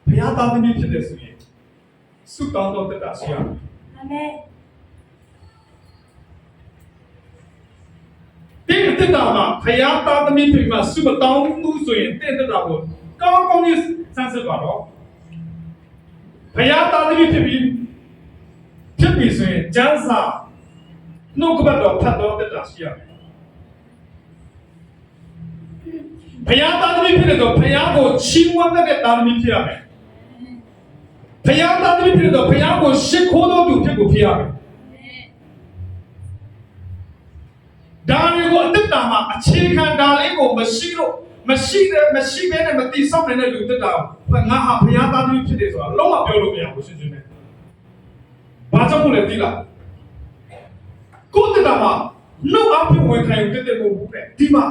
ဘုရားသားသမီးဖြစ်တယ်ဆိုရင်ဆုတောင်းတော့တက်တာရှိရမယ်အာမင်ဒီတက်တာမှာဘုရားသားသမီးဖြစ်မှာဆုမတောင်းဘူးဆိုရင်တက်တာကိုကောင်းကောင်းကြီးစမ်းစစ်ပါတော့ဘုရားသားသမီးဖြစ်ပြီးဆိုရင်ကျမ်းစာနှုတ်ကပတ်တော်ဖတ်တော်တက်တာရှိရမယ်ဘုရားသားသမီးဖြစ်တဲ့တော့ဘုရားကိုချီးမွမ်းတဲ့သားသမီးဖြစ်ရမယ်ဘုရားသားသမီးဖြစ်တဲ့တော့ဘုရားကိုရှ िख ိုးတော်သူဖြစ်ရမယ်ဒါတွေကိုအသက်တာမှာအခြေခံဓာတ်လေးကိုမရှိဘဲနဲ့မတိဆောက်နိုင်တဲ့လူတက်တာငါဟာဘုရားသားသမီးဖြစ်တယ်ဆိုတာလုံးဝပြောလို့မရဘူးရှင်းရှင်းနဲ့ဘာကြောင့်လဲသိလားကိုယ်တက်တာမှာနှုတ်အဖြစ်ဝင်ခံယူတက်မဟုတ်ဘူးတဲ့ဒီမှာ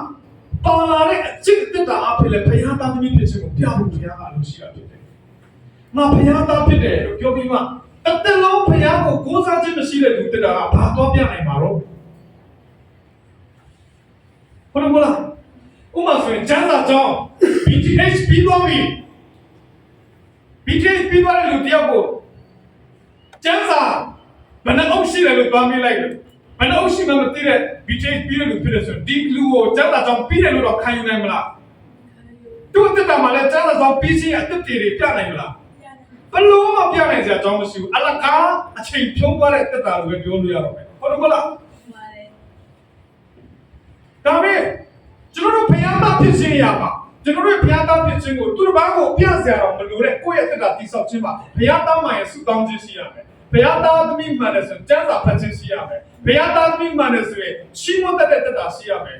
ပါလာတဲ့အကျင့်တက်တာအဖြစ်လဲဘုရားသားသမီးဖြစ်ခြင်းကိုပြဖို့ဘုရားကအလိုရှိတာဖြစ်တယ်ငါဘုရားသားဖြစ်တယ်လို့ပြောပြီးမှတစ်သက်လုံးဘုရားကိုကိုးစားခြင်းမရှိတဲ့လူတက်တာကဘာတော့ပြနိုင်မှာတော့ဟုတ်မလားဥမာဆိုရင်ကျမ်းစာကြောင်း BTH ပြီးသွားပြီ BTH ပြီးသွားတဲ့လူတယောက်ကိုကျမ်းစာဘယ်နှအုပ်ရှိတယ်လို့ပြောမိလိုက်တယ်ဘယ်နှအုပ်ရှိမှမသိတဲ့ BTH ပြီးတဲ့လူဖြစ်တယ်ဆိုဒီလူကိုကျမ်းစာကြောင်းပြီးတယ်လို့တော့ခံယူနိုင်မလားသူ့အသက်တာမှာလည်းကျမ်းစာကြောင်းပြီးခြင်းအသက်တွေပြနိုင်မလားဘယ်လိုမှပြနိုင်စရာအကြောင်းမရှိဘူးအလကားအချိန်ဖြုံးသွားတဲ့အသက်တာလို့ပဲပြောလို့ရတော့မယ်ဟုတ်မလား ဒါပေမဲ့ကျွန်တော်တို့ဘုရားသားဖြစ်ခြင်းရမှာကျွန်တော်တို့ဘုရားသားဖြစ်ခြင်းကိုသူတစ်ပါးကိုပြစရာတော့မလိုတဲ့ကိုယ့်ရဲ့တက်တာတိဆောက်ခြင်းမှာဘုရားသားမှရဲ့ဆုတောင်းခြင်းရှိရမယ်ဘုရားသားသမီးမှန်တဲ့ဆိုကျမ်းစာဖတ်ခြင်းရှိရမယ်ဘုရားသားသမီးမှန်တဲ့ဆိုရင်ချီးမွမ်းတတ်တဲ့တက်တာရှိရမယ်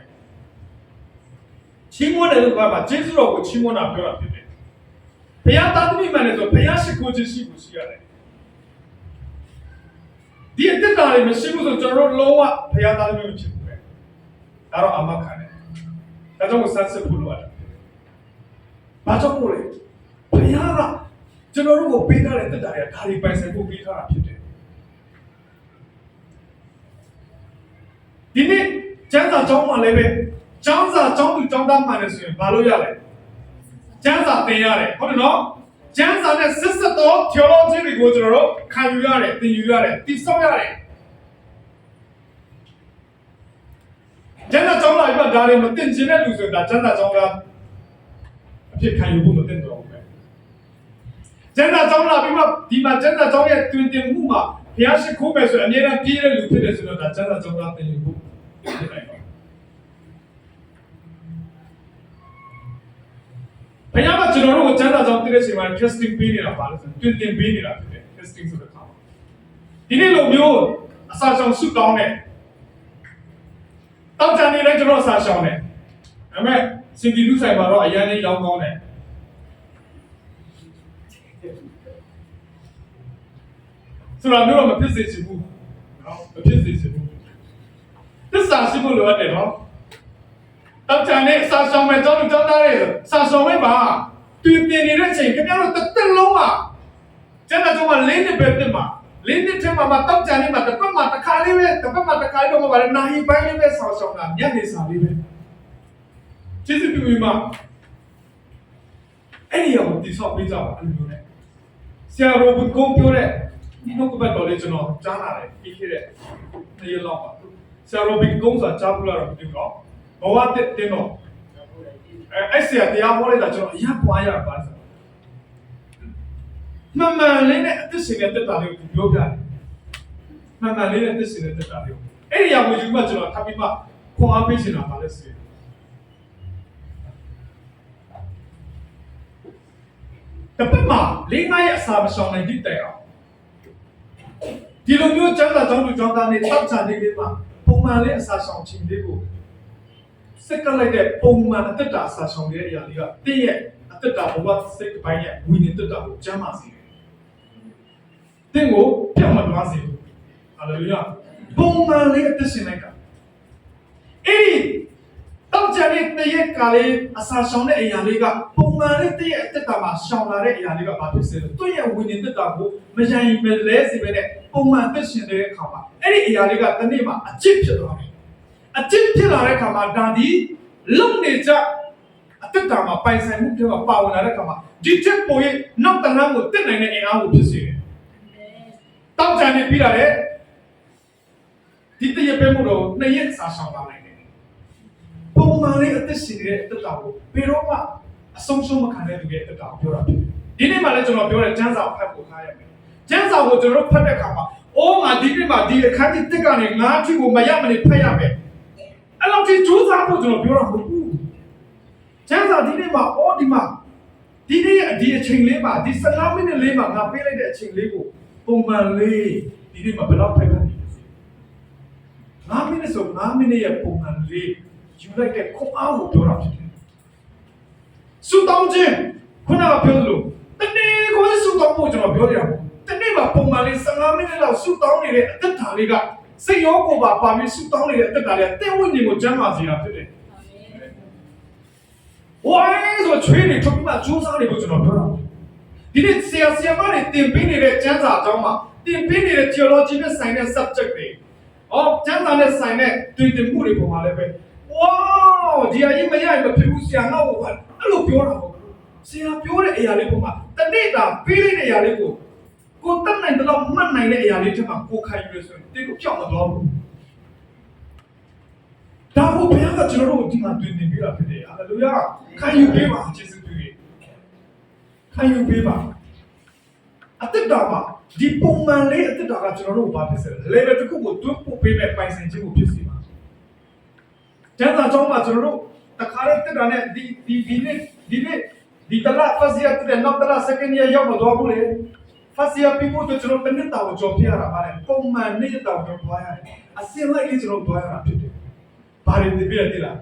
ချီးမွမ်းတဲ့လူကမှကျေးဇူးတော်ကိုချီးမွမ်းတာပြောတာဖြစ်တယ်ဘုရားသားသမီးမှန်တဲ့ဆိုဘုရားရှိခိုးခြင်းရှိဖို့ရှိရတယ်ဒီအတက်တာတွေမရှိဘူးဆိုကျွန်တော်တို့လုံးဝဘုရားသားသမီးမဖြစ်ဘူးပဲဒါတော့အမှတ်ခံတယ်ဒါကြောင့်ဆန်းစစ်ဖို့လိုရတယ်ဘာကြောင့်မို့လဲဘုရားကကျွန်တော်တို့ကိုပေးထားတဲ့တက်တာတွေကဒါတွေပိုင်ဆိုင်ဖို့ပေးထားတာဖြစ်တယ်ဒီနေ့ကျမ်းစာကျောင်းမှာလည်းပဲကျောင်းစာကျောင်းသူကျောင်းသားမှန်တယ်ဆိုရင်ဘာလို့ရလဲကျမ်းစာသင်ရတယ်ဟုတ်တယ်နော်ကျမ်းစာနဲ့ဆက်ဆက်သော theology တွေကိုကျွန်တော်တို့ခံယူရတယ်သင်ယူရတယ်တည်ဆောက်ရတယ်ကျမ်းစာကျောင်းလာပြီးတော့ဒါတွေမသိချင်တဲ့လူဆိုရင်ဒါကျမ်းစာကျောင်းကအဖြစ်ခံယူဖို့မသိတော့ဘူးပဲကျမ်းစာကျောင်းလာပြီးတော့ဒီမှာကျမ်းစာကျောင်းရဲ့တွင်တင်မှုမှာဘုရားရှိခိုးမယ်ဆိုရင်အမြဲတမ်းပြည့်တဲ့လူဖြစ်တယ်ဆိုတော့ဒါကျမ်းစာကျောင်းကသင်ယူဖို့ဖြစ်နိုင်တော့ဘုရားကကျွန်တော်တို့ကိုကျမ်းစာကျောင်းတည်တဲ့အချိန်မှာ testing ပေးနေတာပါလို့ဆိုတွင်တင်ပေးနေတာဖြစ်တယ် testing ဆိုတဲ့အခါမှာဒီနေ့လိုမျိုးအစာရှောင်ဆုတောင်းတဲ့တောက်ကြနေတိုင်းကျွန်တော်အစာရှောင်တယ်ဒါပေမဲ့စင်တီလူဆိုင်မှာတော့အရန်လေးရောင်းကောင်းတယ်ဆိုတော့မျိုးမဖြစ်စေချင်ဘူးနော်မဖြစ်စေချင်ဘူးသစ္စာရှိဖို့လိုအပ်တယ်နော်တောက်ကြနေအစာရှောင်မဲ့ကျောင်းသူကျောင်းသားတွေစာရှောင်မဲ့ပါတွင်တင်နေတဲ့အချိန်ခင်ဗျားတို့တစ်သက်လုံးကကျန်တဲ့ကျောင်းမှာ၄နှစ်ပဲတက်မှာ၄နှစ်ထဲမှာတောက်ကြနေမှာတစ်ပတ်မှာတစ်ခါလေးပဲတစ်ပတ်မှာတစ်ခါလေးတော့မပါလဲနာဟီပိုင်းလေးပဲစာရှောင်တာညနေစာလေးပဲကျေးဇူးပြုမိမှာအဲ့ဒီအောင်တိဆောက်ပေးကြပါအဲ့လိုမျိုးနဲ့ဆရာတော်ဘုကုန်းပြောတဲ့ဒီနှုတ်ကပတ်တော်လေးကျွန်တော်ကြားလာတယ်ပြီးခဲ့တဲ့နေ့လောက်ပါဆရာတော်ဘုကုန်းဆိုတာကြားဘူးလားတော့မသိဘူးနော်ဘဝတက်တင်တော့အဲ့ဆရာတရားဟောလိုက်တာကျွန်တော်အရပွားရပါဆိုမှန်မှန်လေးနဲ့အသက်ရှင်တဲ့တက်တာလေးကိုပြောပြတယ်မှန်မှန်လေးနဲ့အသက်ရှင်တဲ့တက်တာလေးကိုအဲ့ဒီအရာကိုယူမှကျွန်တော်ထပ်ပြီးမှခွန်အားပေးနေတာပါလဲဆရာတပတ်မှာ၄-၅ရက်အစာမရှောင်နိုင်တဲ့တိုင်အောင်ဒီလိုမျိုးကျမ်းစာကျောင်းသူကျောင်းသားတွေတောက်ချနေလေးမှာပုံမှန်လေးအစာရှောင်ခြင်းလေးကိုစက်ကလိုက်တဲ့ပုံမှန်အသက်တာအစာရှောင်တဲ့အရာလေးကတည့်ရဲ့အသက်တာဘဝစိတ်ပိုင်းရဲ့ဝိညာဉ်တက်တာကိုကျမ်းပါစေတယ်။တင်းကိုပြောင်းမသွားစေဘူး။ဟာလေလုယာပုံမှန်လေးအသက်ရှင်လိုက်တာအဲ့ဒီတောက်ချတဲ့တည့်ရဲ့ကလေးအစာရှောင်တဲ့အရာလေးကပုံမှန်လေးတည့်ရဲ့အသက်တာမှာရှောင်လာတဲ့အရာလေးကဘာဖြစ်စေလဲ။သူ့ရဲ့ဝိညာဉ်တက်တာကိုမယိုင်မလဲစေပဲနဲ့ပုံမှန်အသက်ရှင်တဲ့အခါမှာအဲ့ဒီအရာလေးကတနေ့မှာအကျစ်ဖြစ်သွားတယ်။အကျစ်ဖြစ်လာတဲ့အခါမှာဒါဒီလုံနေကြအသက်တာမှာပိုင်ဆိုင်မှုတွေမှာပါဝင်လာတဲ့အခါမှာဒီချက်ပေါ်ရဲ့နောက်တန်းကိုတက်နိုင်တဲ့အင်အားကိုဖြစ်စေတယ်။တောက်ချနေပြီးတာလေဒီတရပဲမှုတော့နှစ်ရက်စာဆောင်လာနိုင်တယ်။ပုံမှန်လေးအသက်ရှင်နေတဲ့အသက်တာကိုဘယ်တော့မှအဆုံးရှုံးမခံတဲ့လူရဲ့အသက်တာကိုပြောတာဖြစ်တယ်။ဒီနေ့မှလည်းကျွန်တော်ပြောတဲ့ကျမ်းစာကိုဖတ်ဖို့ထားရမယ်။ကျမ်းစာကိုကျွန်တော်တို့ဖတ်တဲ့အခါမှာအိုးငါဒီနေ့မှဒီအခန်းကြီးတက်ကနေငါးထိကိုမရမနေဖတ်ရမယ်။အဲ့လိုကြီးကြိုးစားဖို့ကျွန်တော်ပြောတာမဟုတ်ဘူး။ကျမ်းစာဒီနေ့မှာအော်ဒီမှာဒီနေ့ဒီအချိန်လေးမှာဒီ15မိနစ်လေးမှာငါပေးလိုက်တဲ့အချိန်လေးကိုပုံမှန်လေးဒီနေ့မှာဘယ်တော့ဖတ်ရမလဲ။5မိနစ်ဆို5မိနစ်ရဲ့ပုံမှန်လေးယူလိုက်တဲ့ခွန်အားကိုပြောတာဖြစ်တယ်။စူတောင်းခြင်းခုနကပြောသလိုတနေ့ကိုစူတောင်းဖို့ကျွန်တော်ပြောရအောင်။တနေ့မှာပုံမှန်လေး15မိနစ်လောက်စူတောင်းနေတဲ့အသက်တာလေးကစိတ်ရောကိုယ်ပါပါပြီးစူတောင်းနေတဲ့အသက်တာလေးတဲ့ဝိညာဉ်ကိုကျမ်းမာစေတာဖြစ်တယ်။ဝိုင်းဆိုချွေးနေထုတ်ပြီးမှကြိုးစားနေဖို့ကျွန်တော်ပြောတာ။ဒီနေ့ဆရာမတွေသင်ပေးနေတဲ့ကျမ်းစာအကြောင်းမှာသင်ပေးနေတဲ့ theology နဲ့ဆိုင်တဲ့ subject တွေကျမ်းစာနဲ့ဆိုင်တဲ့တွေ့တင်မှုတွေပုံမှာလည်းပဲဝေါဒီအရင်မရရင်မဖြစ်ဘူးဆရာငါ့ကိုအဲ့လိုပြောတာပေါ့ဆရာပြောတဲ့အရာလေးပုံမှာတနေ့တာပေးလိုက်တဲ့အရာလေးကိုတတ်နိုင်တော့မှတ်နိုင်တဲ့အရာလေးတစ်ခါကိုခိုင်ရဆိုရင်တိတ်ကိုပြောင်းမသွားဘူးဒါကိုဘုရားကကျွန်တော်တို့ဒီမှာတွေ့နေပြတာဖြစ်တယ်ဟာလေလုယာခံယူပေးပါယေရှုပြုရေးခံယူပေးပါအသက်တာမှာဒီပုံမှန်လေးအသက်တာကကျွန်တော်တို့ဘာဖြစ်စေလဲ level တစ်ခုကိုတွန်းပို့ပေးမဲ့ပိုင်ဆိုင်ခြင်းကိုဖြစ်စေပါကျ ကျမ်းစာကြောင်းမှာကျွန်တော်တို့တခါလေးတက်တာနဲ့ဒီတလား first year တဲ့နောက်တလား second year ရောက်မသွားဘူးလေ first year ပြီးဖို့ကျွန်တော်တစ်နှစ်တောင်ကြော်ပြရတာပါလေပုံမှန်နေ့တောင်ကြော်သွားရတယ်အစင်လိုက်လေးကျွန်တော်သွားရတာဖြစ်တယ်ဘာတွေသိပြရသေးလား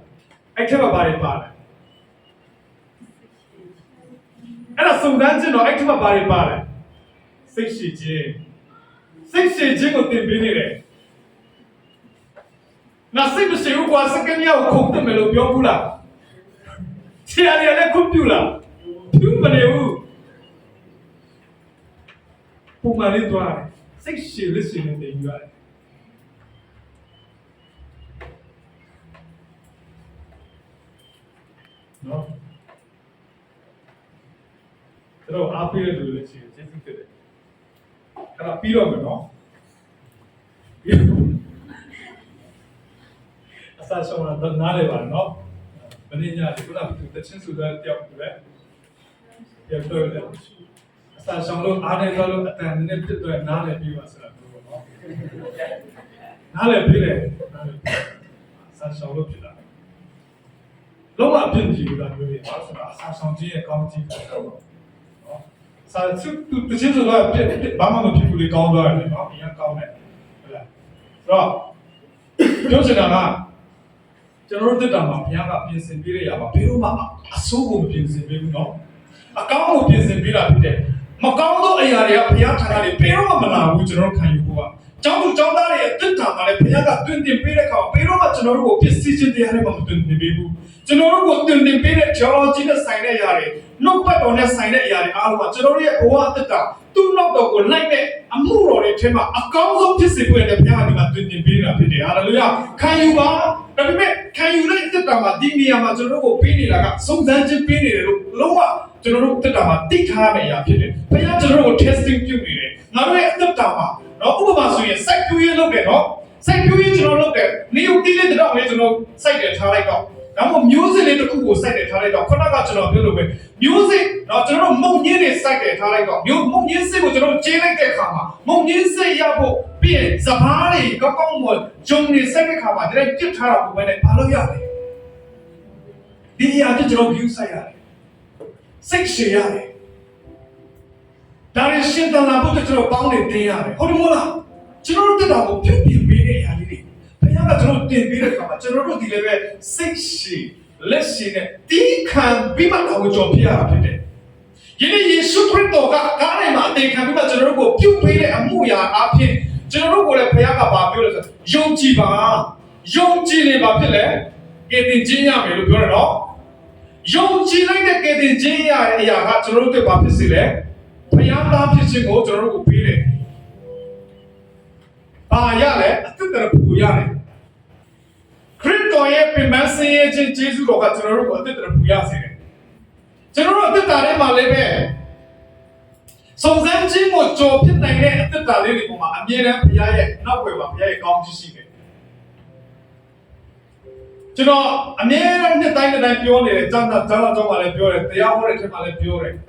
အဲ့ထက်မှာဘာတွေပါလဲအဲ့ဒါစုံစမ်းခြင်းတော့အဲ့ထက်မှာဘာတွေပါလဲစိတ်ရှိခြင်းကိုသင်ပေးနေတယ်ငါစိတ်မရှိဘူးကွာစကမြောက်ခုန်တယ်မလို့ပြောဘူးလားဆရာကြီးလည်းခုပြုလားပြုမနေဘူးပုံမှန်လေးသွားတယ်စိတ်ရှိလက်ရှိနေယူရတယ်နော်တော့အားပေးတဲ့လူတွေရှိတယ်ကျေးဇူးတင်တယ်အဲ့ဒါပြီးတော့မယ်နော်အစားဆုံးတော့နားလေပါနော်မင်းညာဒီကုလားတချင်းစုတဲ့တောက်တယ်ပြောတော့တယ်အစားဆုံးလို့အားနေတော့လို့အတန်နဲ့ပြတ်တော့နားလေပြီးပါစလားပြောနော်နားလေပြီးတယ်အစားဆုံးလို့ဖြစ်လာလုံးဝအပြစ်မရှိဘူးလားပြောရင်ဘာဆိုတာအစားဆုံးကြီးရဲ့ကောင်းကြီးဖြစ်တော့နော်စာစုတချင်းစုတော့ဘာမှမဖြစ်ဘူးလေကောင်းသွားတယ်နော်အရင်ကောင်းတယ်ဟုတ်လားဆိုတော့ပြောချင်တာကကျွန်တော်တို့တက်တာမှာဘုရားကပြင်ဆင်ပေးရရပါဘယ်တော့မှအဆိုးကိုမပြင်ဆင်ပေးဘူးနော်အကောင်းကိုပြင်ဆင်ပေးတာဖြစ်တယ်မကောင်းသောအရာတွေကဘုရားထံကနေဘယ်တော့မှမလာဘူးကျွန်တော်တို့ခံယူဖို့ကကျောင်းသူကျောင်းသားတွေရဲ့တက်တာမှာလည်းဘုရားကတွင်တင်ပေးတဲ့အခါဘယ်တော့မှကျွန်တော်တို့ကိုပြည့်စည်ခြင်းတရားတွေမှမတွင်တင်ပေးဘူးကျွန်တော်တို့ကိုတွင်တင်ပေးတဲ့ theology နဲ့ဆိုင်တဲ့အရာတွေနှုတ်ပတ်တော်နဲ့ဆိုင်တဲ့အရာတွေအားလုံးကကျွန်တော်တို့ရဲ့ဘဝအသက်တာသူ့နောက်တော်ကိုလိုက်တဲ့အမှုတော်တွေထဲမှာအကောင်းဆုံးဖြစ်စေဖို့တဲ့ဘုရားကဒီမှာတွင်တင်ပေးတာဖြစ်တယ်ဟာလေလုယာခံယူပါဒါပေမဲ့ခံယူတဲ့အသက်တာမှာဒီနေရာမှာကျွန်တော်တို့ကိုပေးနေတာကစုံစမ်းခြင်းပေးနေတယ်လို့လုံးဝကျွန်တော်တို့အသက်တာမှာသိထားတဲ့အရာဖြစ်တယ်ဘုရားကျွန်တော်တို့ကို testing ပြုနေတယ်ငါတို့ရဲ့အသက်တာမှာနော်ဥပမာဆိုရင်စိုက်ပျိုးရေးလုပ်တယ်နော်စိုက်ပျိုးရေးကျွန်တော်လုပ်တယ်နေဦးတီးလေးတော့လေကျွန်တော်စိုက်တယ်ထားလိုက်တော့ဒါမှမဟုတ်မျိုးစစ်လေးတစ်ခုကိုစိုက်တယ်ထားလိုက်တော့ခုနကကျွန်တော်ပြောလို့ပဲမျိုးစစ်တော့ကျွန်တော်တို့မုံညင်းတွေစိုက်တယ်ထားလိုက်တော့မုံညင်းစစ်ကိုကျွန်တော်ကျင်းလိုက်တဲ့အခါမှာမုံညင်းစစ်ရဖို့ပြီးရင်စပားတွေကောင်းကောင်းမဂျုံတွေစိုက်တဲ့အခါမှာတည်းပြစ်ထားတာကိုပဲနဲ့ဘာလို့ရလဲဒီအရာကျွန်တော် view စိုက်ရတယ်စိတ်ရှည်ရတယ်ဒါရရှင်းတလာဖို့ကျွန်တော်ပေါင်းနေတင်ရတယ်ဟုတ်တယ်မို့လားကျွန်တော်တို့တက်တာကိုပြုတ်ပြင်ပေးတဲ့အရာလေးတွေဘုရားကကျွန်တော်တင်ပေးတဲ့အခါမှာကျွန်တော်တို့ဒီလည်းပဲစိတ်ရှည်လက်ရှည်နဲ့တီးခံပြီးမှတော့ကြော်ပြရတာဖြစ်တယ်ယနေ့ယေရှုခရစ်တော်ကကားထဲမှာအသေးခံပြီးမှကျွန်တော်တို့ကိုပြုတ်ပေးတဲ့အမှုရာအဖြစ်ကျွန်တော်တို့ကိုလည်းဘုရားကဘာပြောလဲဆိုယုံကြည်ပါယုံကြည်နေပါဖြစ်လေကယ်တင်ခြင်းရမယ်လို့ပြောရတော့ယုံကြည်လိုက်တဲ့ကယ်တင်ခြင်းရတဲ့အရာကကျွန်တော်တို့ကဘာဖြစ်စေလဲဘုရားသားဖြစ်ခြင်းကိုကျွန်တော်တို့ကိုပေးတယ်။ဘာရလဲအသက်တော်ကိုရတယ်။ခရစ်တော်ရဲ့ပြင်ပန်းစင်ရဲ့ခြင်းကျေးဇူးတော်ကကျွန်တော်တို့ကိုအသက်တော်ကိုရစေတယ်။ကျွန်တော်တို့အသက်တာထဲမှာလည်းပဲစုံစမ်းခြင်းကိုကြော်ဖြစ်နိုင်တဲ့အသက်တာလေးတွေပေါ်မှာအမြဲတမ်းဘုရားရဲ့နောက်ွယ်မှာဘုရားရဲ့ကောင်းချီးရှိတယ်။ကျွန်တော်အမြဲတမ်းနှစ်တိုင်းပြောနေတယ်ကျမ်းစာကြောင်းမှာလည်းပြောတယ်တရားဟောတဲ့ထဲမှာလည်းပြောတယ်။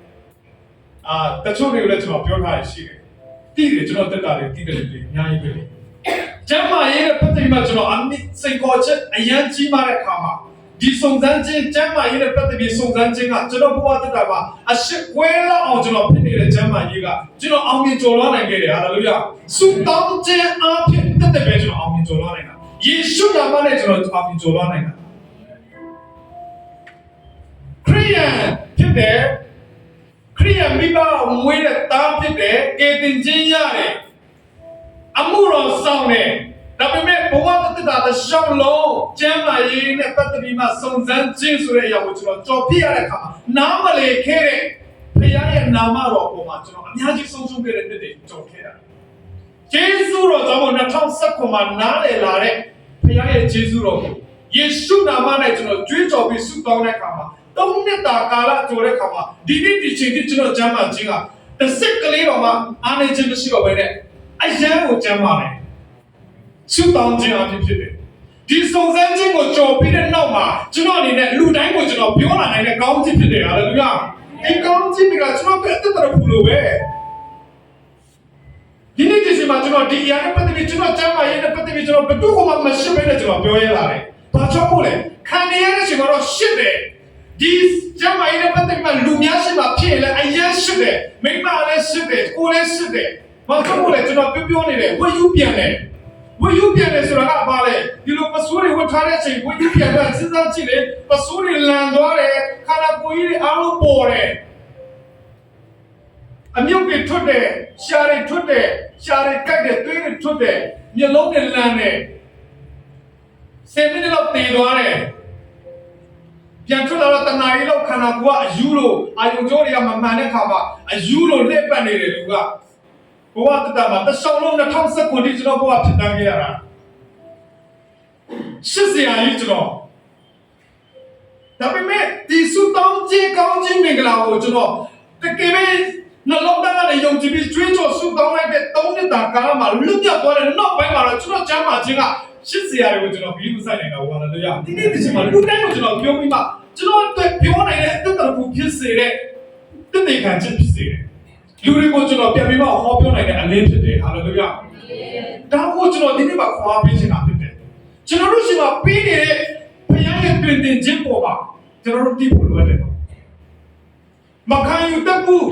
တချို့တွေကိုလည်းကျွန်တော်ပြောထားရရှိတယ်။တိတယ်ကျွန်တော်တက်တာတွေတိတယ်လေအများကြီးပဲ။ကျမ်းမာရေးနဲ့ပတ်သက်ပြီးမှကျွန်တော်အမြင့်စိတ်ခေါ်ချက်အရန်ကြီးမားတဲ့အခါမှာဒီစုံစမ်းခြင်းကျမ်းမာရေးနဲ့ပတ်သက်ပြီးစုံစမ်းခြင်းကကျွန်တော်ဘဝတက်တာမှာအရှိကွဲလောက်အောင်ကျွန်တော်ဖြစ်နေတဲ့ကျမ်းမာရေးကကျွန်တော်အောင်မြင်ကျော်လွှားနိုင်ခဲ့တယ်ဟာလေလုယာ။စုတောင်းခြင်းအဖြစ်တက်တဲ့ပဲကျွန်တော်အောင်မြင်ကျော်လွှားနိုင်တာ။ယေရှုနာမနဲ့ကျွန်တော်အောင်မြင်ကျော်လွှားနိုင်တာ။ခရိယန်ဖြစ်တဲ့ခရိယမိဘမွေးတဲ့သားဖြစ်တဲ့ကယ်တင်ခြင်းရတယ်အမှုတော်ဆောင်တယ်ဒါပေမဲ့ဘဝတတတာရှောင်းလုံးကျမ်းမာရေးနဲ့ပတ်သက်ပြီးမှစုံစမ်းခြင်းဆိုတဲ့အရာကိုကျွန်တော်ကြော်ပြရတဲ့အခါမှာနားမလည်ခဲ့တဲ့ဘုရားရဲ့နာမတော်ပေါ်မှာကျွန်တော်အများကြီးဆုံးရှုံးခဲ့တဲ့နှစ်တွေကြော်ခဲ့တာယေရှုတော်ကြောင့်2019မှာနားလည်လာတဲ့ဘုရားရဲ့ယေရှုတော်ကိုယေရှုနာမနဲ့ကျွန်တော်ကြွေးကြော်ပြီးဆုတောင်းတဲ့အခါမှာ3နှစ်တာကာလကြိုတဲ့ခါမှာဒီနေ့ဒီချိန်ထိကျွန်တော်ကျမ်းမာခြင်းကတစ်စက်ကလေးတော်မှာအားနေခြင်းမရှိတော့ဘဲနဲ့အယံကိုကျမ်းမာတယ်ဆုတောင်းခြင်းအဖြစ်တယ်ဒီစုံစမ်းခြင်းကိုကြော်ပြီးတဲ့နောက်မှာကျွန်တော်အနေနဲ့လူတိုင်းကိုကျွန်တော်ပြောလာနိုင်တဲ့ကောင်းခြင်းဖြစ်တယ်ဟာလေလုယာဒီကောင်းခြင်းကကျွန်တော်ပြတ်တဲ့တော်ဘူးလို့ပဲဒီနေ့ဒီချိန်မှာကျွန်တော်ဒီအရာနဲ့ပတ်သက်ပြီးကျွန်တော်ကျမ်းမာရေးနဲ့ပတ်သက်ပြီးကျွန်တော်ဘယ်သူမှမရှိဘဲနဲ့ကျွန်တော်ပြောရလာတယ် ဘာကြောင့်မို့လဲခံနေရတဲ့ချိန်မှာတော့ရှစ်တယ်ဒီကျမရဲ့ပတ်သက်မှာလူများရှိမှဖြစ်လေအရင်ရှစ်တယ်မိမလည်းရှစ်တယ်ကိုလည်းရှစ်တယ်ဘာကြောင့်မို့လဲကျွန်တော်ပြောနေတယ်ဝယူပြန်တယ်ဝယူပြန်တယ်ဆိုတာကဘာလဲဒီလိုပစိုးတွေဝတ်ထားတဲ့အချိန်ဝယူပြန်တာစဉ်းစားကြည့်လေပစိုးတွေလန်သွားတယ်ခန္ဓာကိုယ်ကြီးတွေအားလုံးပေါ်တယ်အမြုပ်တွေထွက်တယ်ရှားတွေထွက်တယ်ရှားတွေကတ်တယ်သွေးတွေထွက်တယ်မျက်လုံးတွေလန်တယ်7 မိနစ်လောက်တည်သွားတယ်ပြန်ထွက်လာတော့တနားရီလောက်ခန္ဓာကိုယ်ကအယူလို့အာယုံကြောတွေကမမှန်တဲ့ခါမှာအယူလို့လက်ပတ်နေတယ်လူကဘဝတတမှာတရှောင်းလုံး2019ခုနှစ်ကျွန်တော်ဘဝဖြစ်တန်းခဲ့ရတာရှစ်စရာကြီးကျွန်တော်ဒါပေမဲ့ဒီစုတောင်းခြင်းကောင်းခြင်းမင်္ဂလာကိုကျွန်တော်တကယ်ပဲနှလုံးသားနဲ့ယုံကြည်ပြီးကျွေးကြော်စုတောင်းလိုက်တဲ့3နှစ်တာကာလမှာလွတ်မြောက်သွားတဲ့နောက်ပိုင်းမှာတော့ကျွန်တော်ကျမ်းမာခြင်းကရှစ်စရာတွေကိုကျွန်တော်ပြီးမဆိုင်နိုင်တော့ဘာလို့လဲဒီနေ့ဒီချိန်မှာလူတိုင်းကိုကျွန်တော်ပြောပြီးမှကျွန်တော်အတွက်ပြောနိုင်တဲ့အသက်တော်ကိုဖြစ်စေတဲ့တည်တည်ခံခြင်းဖြစ်စေတယ်လူတွေကိုကျွန်တော်ပြန်ပြီးမှဟောပြောနိုင်တဲ့အလင်းဖြစ်တယ်ဟာလေလုယာဒါကိုကျွန်တော်ဒီနေ့မှာခွာပေးချင်တာဖြစ်တယ်ကျွန်တော်တို့ရှိမှပြီးနေတဲ့ဘုရားရဲ့ပြင်တင်ခြင်းပေါ်မှာကျွန်တော်တို့တည်ဖို့လိုအပ်တယ်မခံယူတတ်ဘူး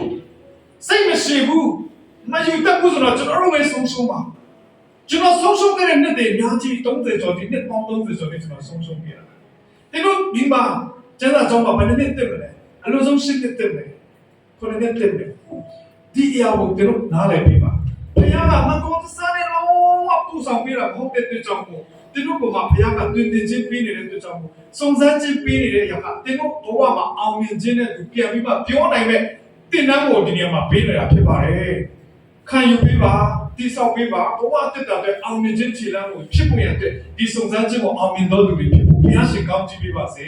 စိတ်မရှိဘူးမယူတတ်ဘူးဆိုတော့ကျွန်တော်တို့ပဲဆုံးရှုံးပါကျွန်တော်ဆုံးရှုံးခဲ့တဲ့နှစ်တွေအများကြီး30ကျော်ဒီနှစ်ပေါင်း30ကျော်နဲ့ကျွန်တော်ဆုံးရှုံးခဲ့တာဒီလိုဒီမှာကျန်တာကြောင့်ပါဘယ်နှစ်တက်မလဲအလိုဆုံး10နှစ်တက်မယ်9နှစ်တက်မယ်ဒီအရာကိုကျွန်တော်နားလည်ပြပါဘုရားကမတော်တဆနဲ့လုံးဝပူဆောင်ပြတာမဟုတ်တဲ့အတွက်ကြောင့်မို့ဒီလိုကမှဘုရားကတွင်တင်ခြင်းပေးနေတဲ့အတွက်ကြောင့်မို့စုံစမ်းခြင်းပေးနေတဲ့အရာကဒီလိုဘဝမှာအောင်မြင်ခြင်းနဲ့ပြန်ပြီးမှပြောနိုင်မဲ့တင်နှံကိုဒီနေရာမှာပေးနေတာဖြစ်ပါတယ်ခံယူပေးပါတိဆောက်ပေးပါဘဝတက်တာပဲအောင်မြင်ခြင်းခြေလှမ်းကိုဖြစ်ပေါ်ရတဲ့ဒီစုံစမ်းခြင်းကိုအောင်မြင်တော်သူတွေဖြစ်ဖို့ဘုရားရှင်ကောင်းချီးပေးပါစေ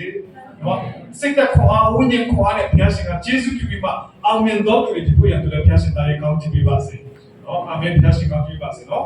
နော်စိတ်သက်ခွန်အားဝိညာဉ်ခွန်အားနဲ့ဘုရားရှင်ကယေရှုပြုပြီးမှအောင်မြင်တော်သူတွေဖြစ်ဖို့ရတဲ့ဘုရားရှင်သားရဲ့ကောင်းချီးပေးပါစေနော်အာမင်ဘုရားရှင်ကောင်းချီးပေးပါစေနော်